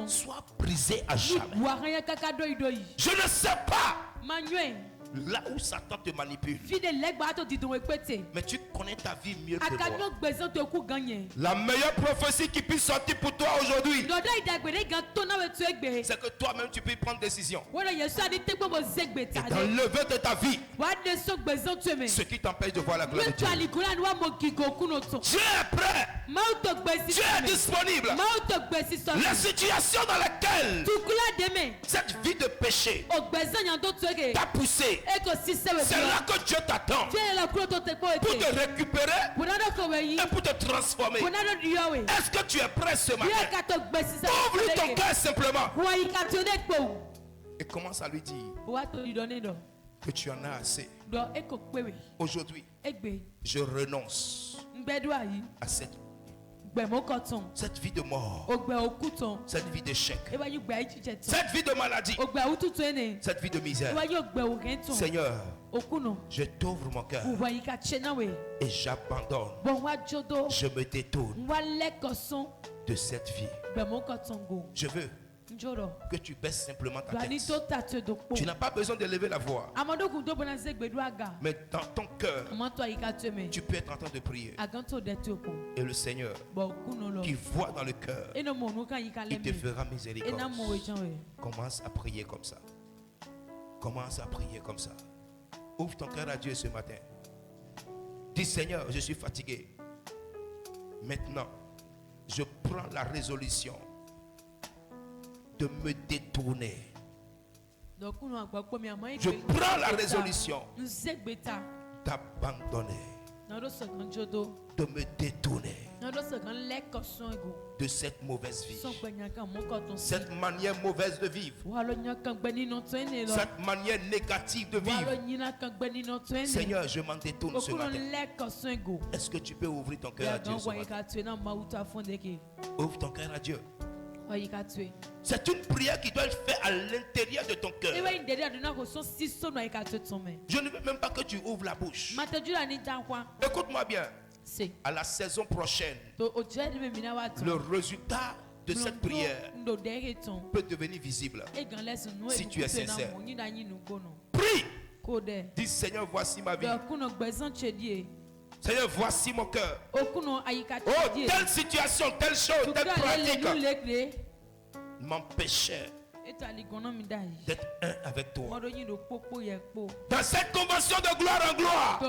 soit brisé à jamais. Je ne sais pas là où Satan te manipule. Mais tu connais ta vie mieux que moi. La meilleure prophétie qui puisse sortir pour toi aujourd'hui, c'est que toi-même tu peux prendre décision et d'enlever de ta vie ce qui t'empêche de voir la gloire de Dieu. Dieu est prêt. Dieu est disponible. La situation dans laquelle cette vie de péché t'a poussé, c'est là que Dieu t'attend pour te récupérer et pour te transformer. Est-ce que tu es prêt ce matin? Ouvre ton cœur simplement et commence à lui dire que tu en as assez. Aujourd'hui, je renonce à cette vie de mort, cette vie d'échec, cette vie de maladie, cette vie de misère. Seigneur, je t'ouvre mon cœur et j'abandonne, je me détourne de cette vie. Je veux que tu baisses simplement ta tête. Tu n'as pas besoin de lever la voix, mais dans ton cœur tu peux être en train de prier. Et le Seigneur qui voit dans le cœur, il te fera miséricorde. Commence à prier comme ça. Commence à prier comme ça. Ouvre ton cœur à Dieu ce matin. Dis: Seigneur, je suis fatigué. Maintenant, je prends la résolution de me détourner. Je prends la résolution d'abandonner, de me détourner de cette mauvaise vie, cette manière mauvaise de vivre, cette manière négative de vivre. Seigneur, je m'en détourne ce matin. Est-ce que tu peux ouvrir ton cœur à Dieu ce matin? Ouvre ton cœur à Dieu. C'est une prière qui doit être faite à l'intérieur de ton cœur. Je ne veux même pas que tu ouvres la bouche. Écoute-moi bien. À la saison prochaine, le résultat de cette prière peut devenir visible si tu es sincère. Prie. Dis: Seigneur, voici ma vie. Seigneur, voici mon cœur. Oh, telle situation, telle chose, telle pratique m'empêchait d'être un avec toi. Dans cette convention de gloire en gloire,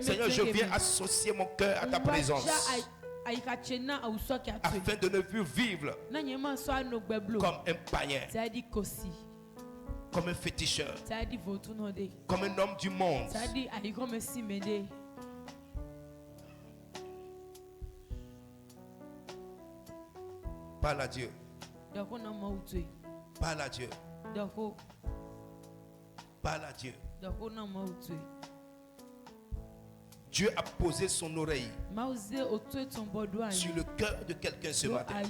Seigneur, je viens associer mon cœur à ta présence afin de ne plus vivre comme un païen, comme un féticheur, comme un homme du monde. Parle à Dieu. Parle à Dieu. Parle à Dieu. Dieu a posé son oreille sur le cœur de quelqu'un ce matin.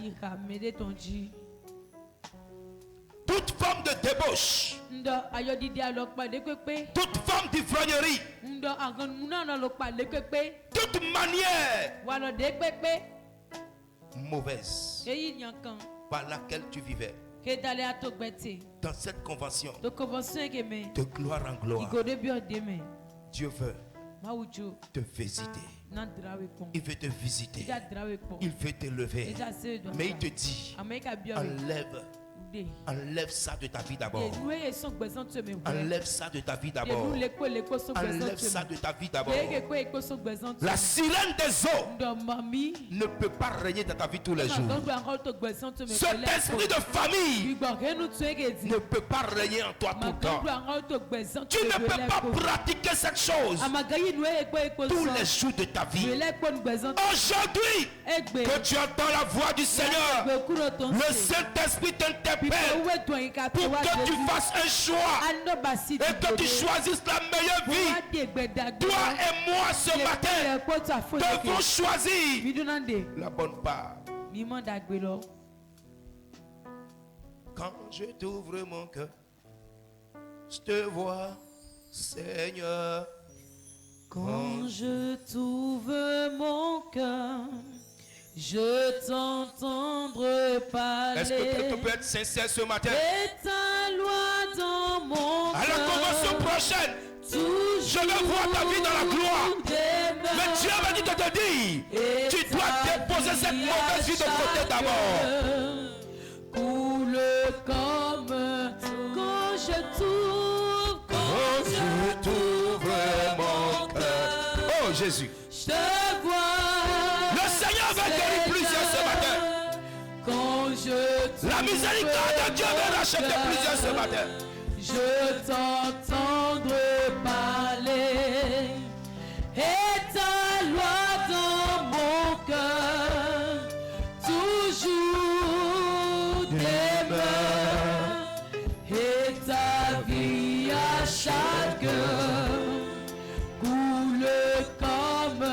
Toute forme de débauche, toute forme d'ivrognerie, toute manière mauvaise par laquelle tu vivais dans cette convention de gloire en gloire, Dieu veut te visiter. Il veut te visiter. Il veut te lever. Mais il te dit: enlève ça de ta vie d'abord. Enlève ça de ta vie d'abord. Enlève ça de ta vie d'abord. La sirène des eaux ne peut pas régner dans ta vie tous les jours. Cet esprit de famille ne peut pas régner en toi tout le temps. Tu ne peux pas pratiquer cette chose tous les jours de ta vie. Aujourd'hui, que tu entends la voix du Seigneur, le Saint-Esprit t'interpelle répète pour que tu fasses un choix et que tu choisisses la meilleure vie. Toi et moi ce matin devons choisir la bonne part. Quand je t'ouvre mon cœur, je te vois, Seigneur. Quand je t'ouvre mon cœur, je t'entendrai parler. Est-ce que tu peux être sincère ce matin? Et ta loi dans mon cœur. À la convention prochaine, je veux voir ta vie dans la gloire. Mais Dieu m'a dit de te dire, tu dois déposer cette mauvaise vie de côté d'abord. Coule comme quand je t'ouvre, mon cœur. Oh Jésus. Je te vois. Le Seigneur va guérir plusieurs ce matin. Quand je la miséricorde de Dieu va racheter plusieurs ce matin. Je t'entendrai parler et ta loi dans mon cœur toujours demeure et ta vie à chaque heure coule comme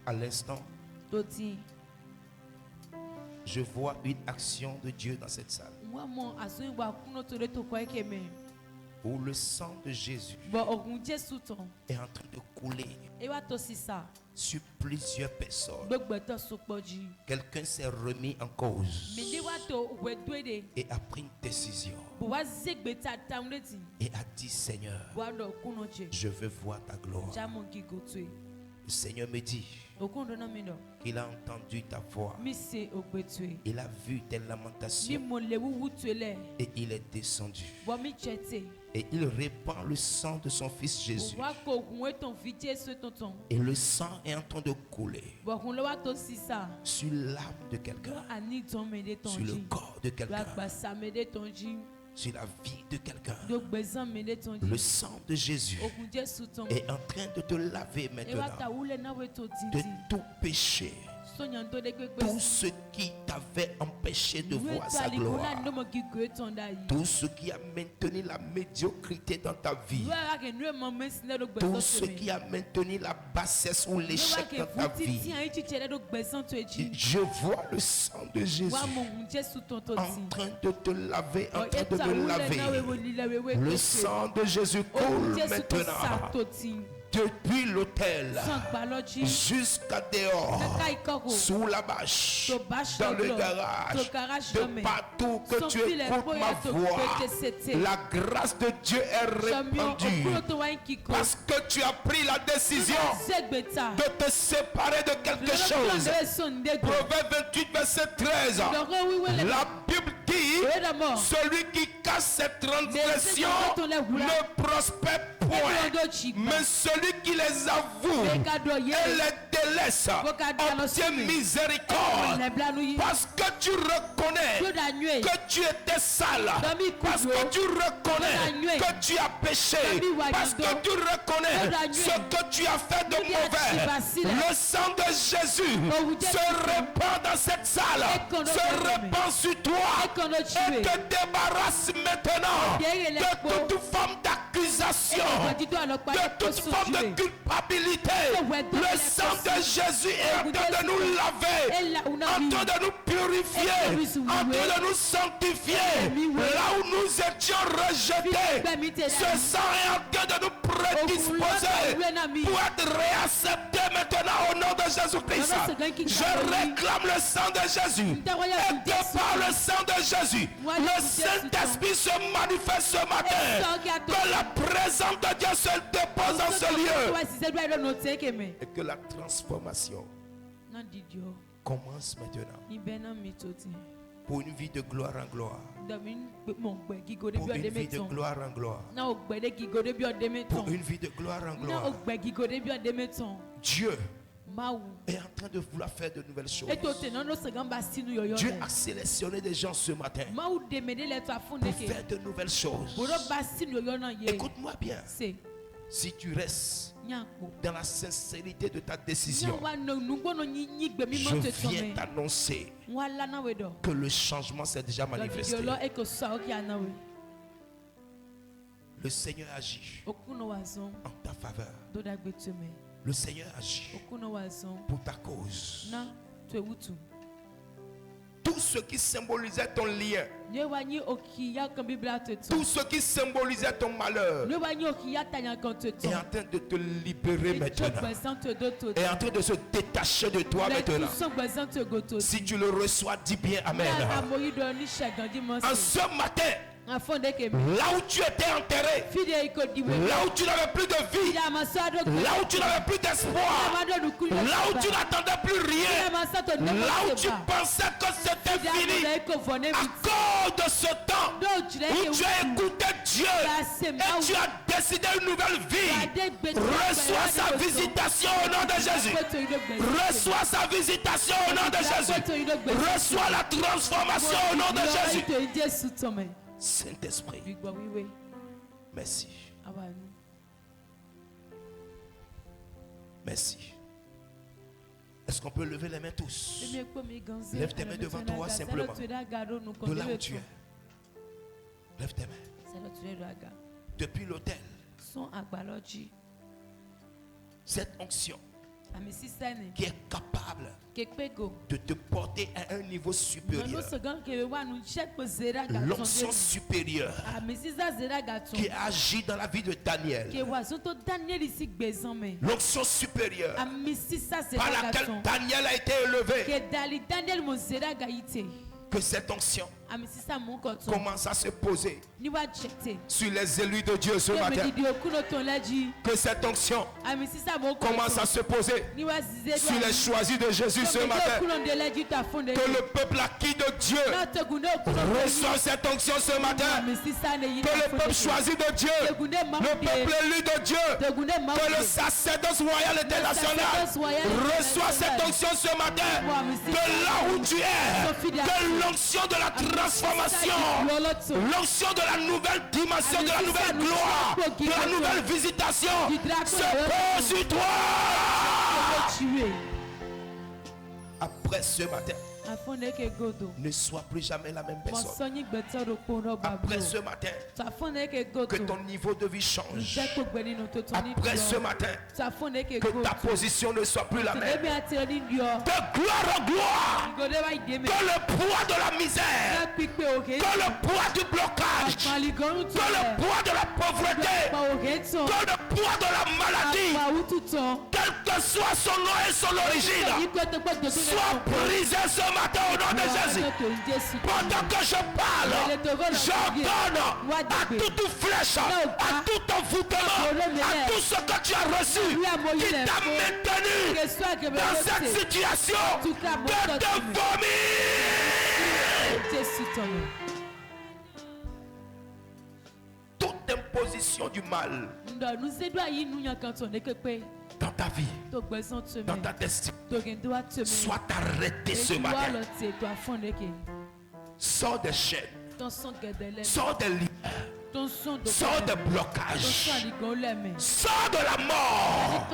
à l'instant, je vois une action de Dieu dans cette salle. Où le sang de Jésus est en train de couler sur plusieurs personnes. Quelqu'un s'est remis en cause et a pris une décision et a dit: Seigneur, je veux voir ta gloire. Le Seigneur me dit qu'il a entendu ta voix, il a vu tes lamentations et il est descendu et il répand le sang de son fils Jésus et le sang est en train de couler sur l'âme de quelqu'un, sur le corps de quelqu'un, sur la vie de quelqu'un. Le sang de Jésus est en train de te laver maintenant de tout péché, tout ce qui t'avait empêché de voir sa gloire, tout ce qui a maintenu la médiocrité dans ta vie, tout ce qui a maintenu la bassesse ou l'échec dans ta vie. Je vois le sang de Jésus en train de te laver, en train de me laver. Le sang de Jésus coule maintenant depuis l'autel jusqu'à dehors, sous la bâche, dans le garage, de partout que tu écoutes ma voix. La grâce de Dieu est répandue parce que tu as pris la décision de te séparer de quelque chose. Proverbe 28 verset 13. La Bible dit: celui qui casse ses transgressions ne prospère point, mais celui qui les avoue et les délaisse obtient miséricorde. Parce que tu reconnais que tu étais sale, parce que tu reconnais que tu as péché, parce que tu reconnais ce que tu as fait de mauvais. Le sang de Jésus se répand dans cette salle, se répand sur toi et te débarrasse maintenant de toute forme d'accusation, de toute forme de culpabilité. Le sang de Jésus est en train de nous laver, en train de nous purifier, en train de nous sanctifier. Là où nous étions rejetés, ce sang est en train de nous prédisposer pour être réaccepté maintenant au nom de Jésus-Christ. Je réclame le sang de Jésus, et de par le sang de Jésus, le Saint-Esprit se manifeste ce matin. Que la présence de Dieu se dépose dans ce lieu et que la transformation commence maintenant pour une vie de gloire en gloire, pour une vie de gloire en gloire, pour une vie de gloire en gloire. Dieu est en train de vouloir faire de nouvelles choses. Dieu a sélectionné des gens ce matin pour faire de nouvelles choses. Écoute-moi bien. Si tu restes dans la sincérité de ta décision, je viens t'annoncer que le changement s'est déjà manifesté. Le Seigneur agit en ta faveur. Le Seigneur agit pour ta cause. Tout ce qui symbolisait ton lien, tout ce qui symbolisait ton malheur, est en train de te libérer maintenant, est en train de se détacher de toi maintenant. Si tu le reçois, dis bien Amen. En ce matin, là où tu étais enterré, là où tu n'avais plus de vie, là où tu n'avais plus d'espoir, là où tu n'attendais plus rien, là où tu pensais que c'était fini, à cause de ce temps où tu as écouté Dieu et tu as décidé une nouvelle vie, reçois sa visitation au nom de Jésus. Reçois sa visitation au nom de Jésus. Reçois la transformation au nom de Jésus. Saint-Esprit, merci. Merci. Est-ce qu'on peut lever les mains tous? Lève tes mains devant toi simplement. De là où tu es. Lève tes mains. Depuis l'autel. Cette onction qui est capable de te porter à un niveau supérieur. L'onction supérieure qui agit dans la vie de Daniel. L'onction supérieure par laquelle Daniel a été élevé. Que cette onction commence à se poser sur les élus de Dieu ce matin. Que cette onction commence à se poser sur les choisis de Jésus ce matin. Que le peuple acquis de Dieu reçoive cette onction ce matin. Que le peuple choisi de Dieu, le peuple élu de Dieu, que le sacerdoce royal international reçoive cette onction ce matin. De là où tu es, que l'onction de la transformation, l'onction de la nouvelle dimension, de la nouvelle gloire, de la nouvelle visitation se pose sur toi. Après ce matin, ne sois plus jamais la même personne. Après ce matin, que ton niveau de vie change. Après ce matin, que ta position ne soit plus la même. De gloire en gloire, que le poids de la misère, que le poids du blocage, que le poids de la pauvreté, que le poids de la maladie, quel que soit son nom et son origine, soit brisé ce matin au nom de Jésus. Pendant que je parle, j'ordonne à toute flèche, à tout envoûtement, à tout ce que tu as reçu, qui t'a maintenu dans cette situation, de te vomir. Toute imposition du mal dans ta vie, dans ta destinée, soit arrêté ce matin. Sors des chaînes, sors des liens, sors des blocages, sors de la mort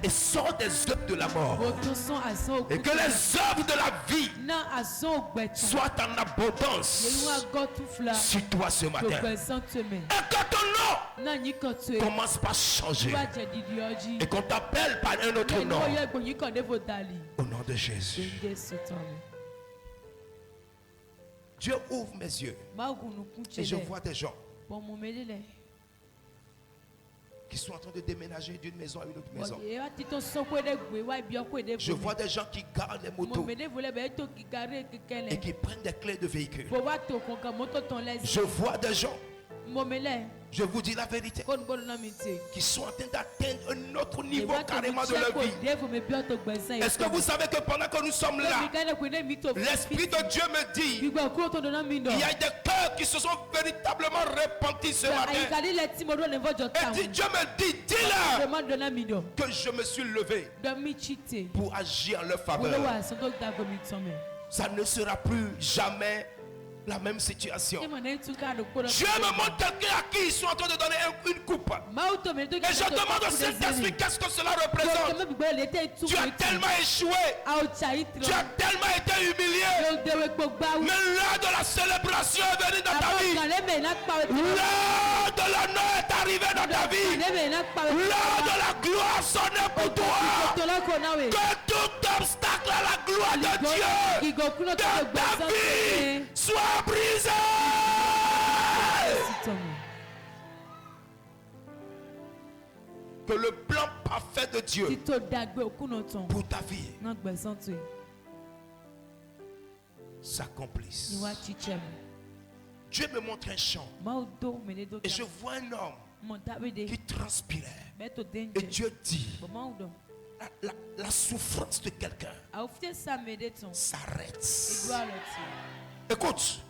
et sors des œuvres de la mort. Et que les œuvres de la vie soient en abondance sur toi ce matin. Et que ton nom commence par changer et qu'on t'appelle par un autre nom. Au nom de Jésus. Dieu ouvre mes yeux et je vois des gens qui sont en train de déménager d'une maison à une autre maison. Je vois des gens qui gardent les motos et qui prennent des clés de véhicules. Je vois des gens Je vous dis la vérité. Qui sont en train d'atteindre un autre niveau carrément de leur vie. Est-ce que vous savez que pendant que nous sommes là, l'Esprit de Dieu me dit, il y a des cœurs qui se sont véritablement repentis ce matin. Et Dieu me dit, dis-leur que je me suis levé pour agir en leur faveur. Ça ne sera plus jamais la même situation. Dieu me montre quelqu'un à qui ils sont en train de donner une coupe. Et je demande au Saint-Esprit qu'est-ce que cela représente. Tu as tellement échoué. Tu as tellement été humilié. Mais l'heure de la célébration est venue dans ta vie. L'heure de l'honneur est arrivée dans ta vie. L'heure de la gloire sonne pour toi. Que tout obstacle à la gloire de Dieu de ta vie soit brisé. Que le plan parfait de Dieu pour ta vie s'accomplisse. Dieu me montre un champ et je vois un homme qui transpirait. Et Dieu dit, la souffrance de quelqu'un s'arrête. Écoute,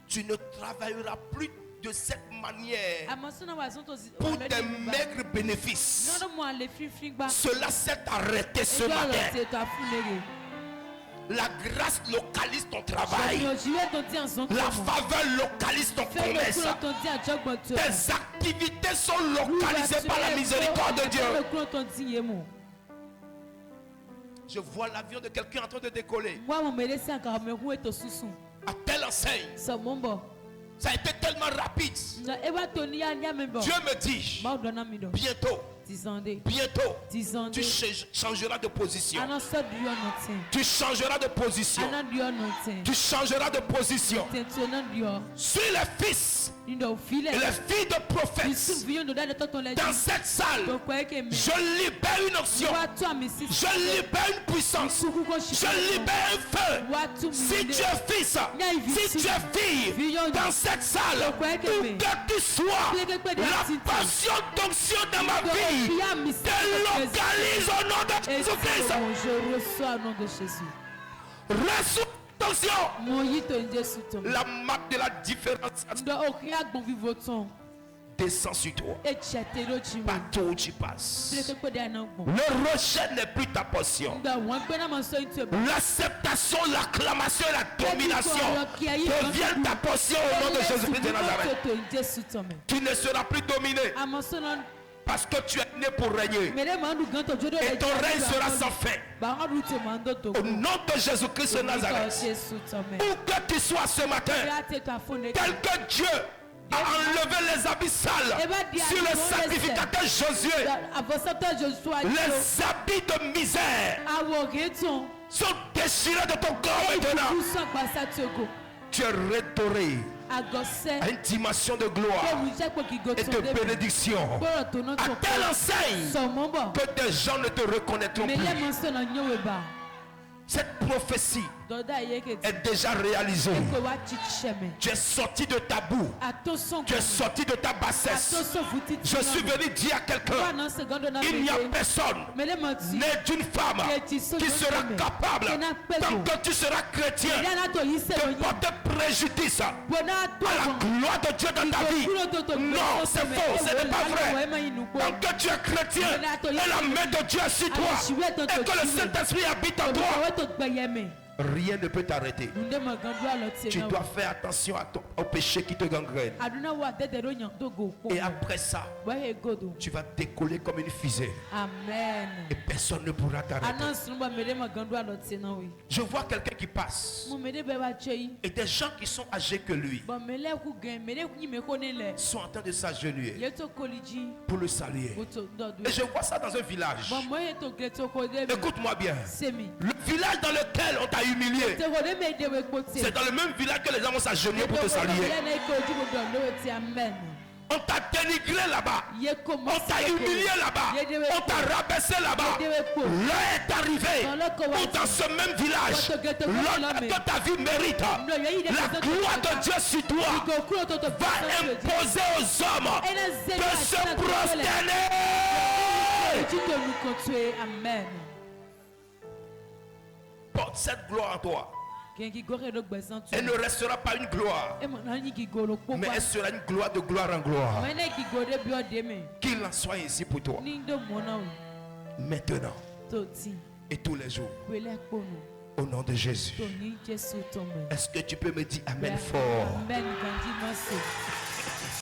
tu ne travailleras plus de cette manière pour des maigres bénéfices. Cela s'est arrêté ce matin. La grâce localise ton travail. La faveur localise ton commerce. Tes activités sont localisées par la miséricorde de Dieu. Je vois l'avion de quelqu'un en train de décoller. À telle enseigne. Ça a été tellement rapide. Dieu me dit, bientôt, tu changeras de position. Tu changeras de position. Tu changeras de position. Suis les fils et les filles de prophètes dans cette salle. Je libère une option. Je libère une puissance. Je libère un feu. Si tu es fils, si tu es fille dans cette salle, où que tu sois, la passion d'onction dans ma vie délocalise au nom de Jésus-Christ. Je reçois au nom de Jésus. Reçois l'onction. La marque de la différence descend sur toi. Partout où tu passes. Le rejet n'est plus ta portion. L'acceptation, l'acclamation et la domination deviennent ta portion au nom de Jésus-Christ de Nazareth. Tu ne seras plus dominé. Parce que tu es né pour régner. Et ton règne sera sans fin. Au nom de Jésus-Christ de Nazareth. Où que tu sois ce matin, tel que Dieu a enlevé les habits sales sur le sacrificateur Josué, les habits de misère sont déchirés de ton corps maintenant. Tu es restauré à une dimension de gloire et de bénédiction. À telle enseigne que des gens ne te reconnaîtront plus. Cette prophétie est déjà réalisée. Tu es sorti de ta boue. Tu es sorti de ta bassesse. Je suis venu dire à quelqu'un, il n'y a personne né d'une femme qui sera capable, tant que tu seras chrétien, de porter préjudice à la gloire de Dieu dans ta vie. Non, c'est faux, ce n'est pas vrai. Tant que tu es chrétien et la main de Dieu est sur toi et que le Saint-Esprit habite en toi, rien ne peut t'arrêter. Tu dois faire attention au péché qui te gangrène. Et après ça, tu vas décoller comme une fusée. Amen. Et personne ne pourra t'arrêter. Je vois quelqu'un qui passe. Et des gens qui sont âgés que lui sont en train de s'agenouiller pour le saluer. Et je vois ça dans un village. Écoute-moi bien. Le village dans lequel on t'a humilié, c'est dans le même village que les gens vont s'agenouiller pour te saluer. On t'a dénigré là-bas. On t'a humilié là-bas. On t'a rabaissé là-bas. L'heure est arrivée où dans ce même village, l'homme que ta vie mérite, la gloire de Dieu sur toi va imposer aux hommes de se prosterner. Amen. Porte cette gloire en toi. Elle ne restera pas une gloire, mais elle sera une gloire de gloire en gloire. Qu'il en soit ici pour toi, maintenant et tous les jours, au nom de Jésus. Est-ce que tu peux me dire Amen fort? Amen.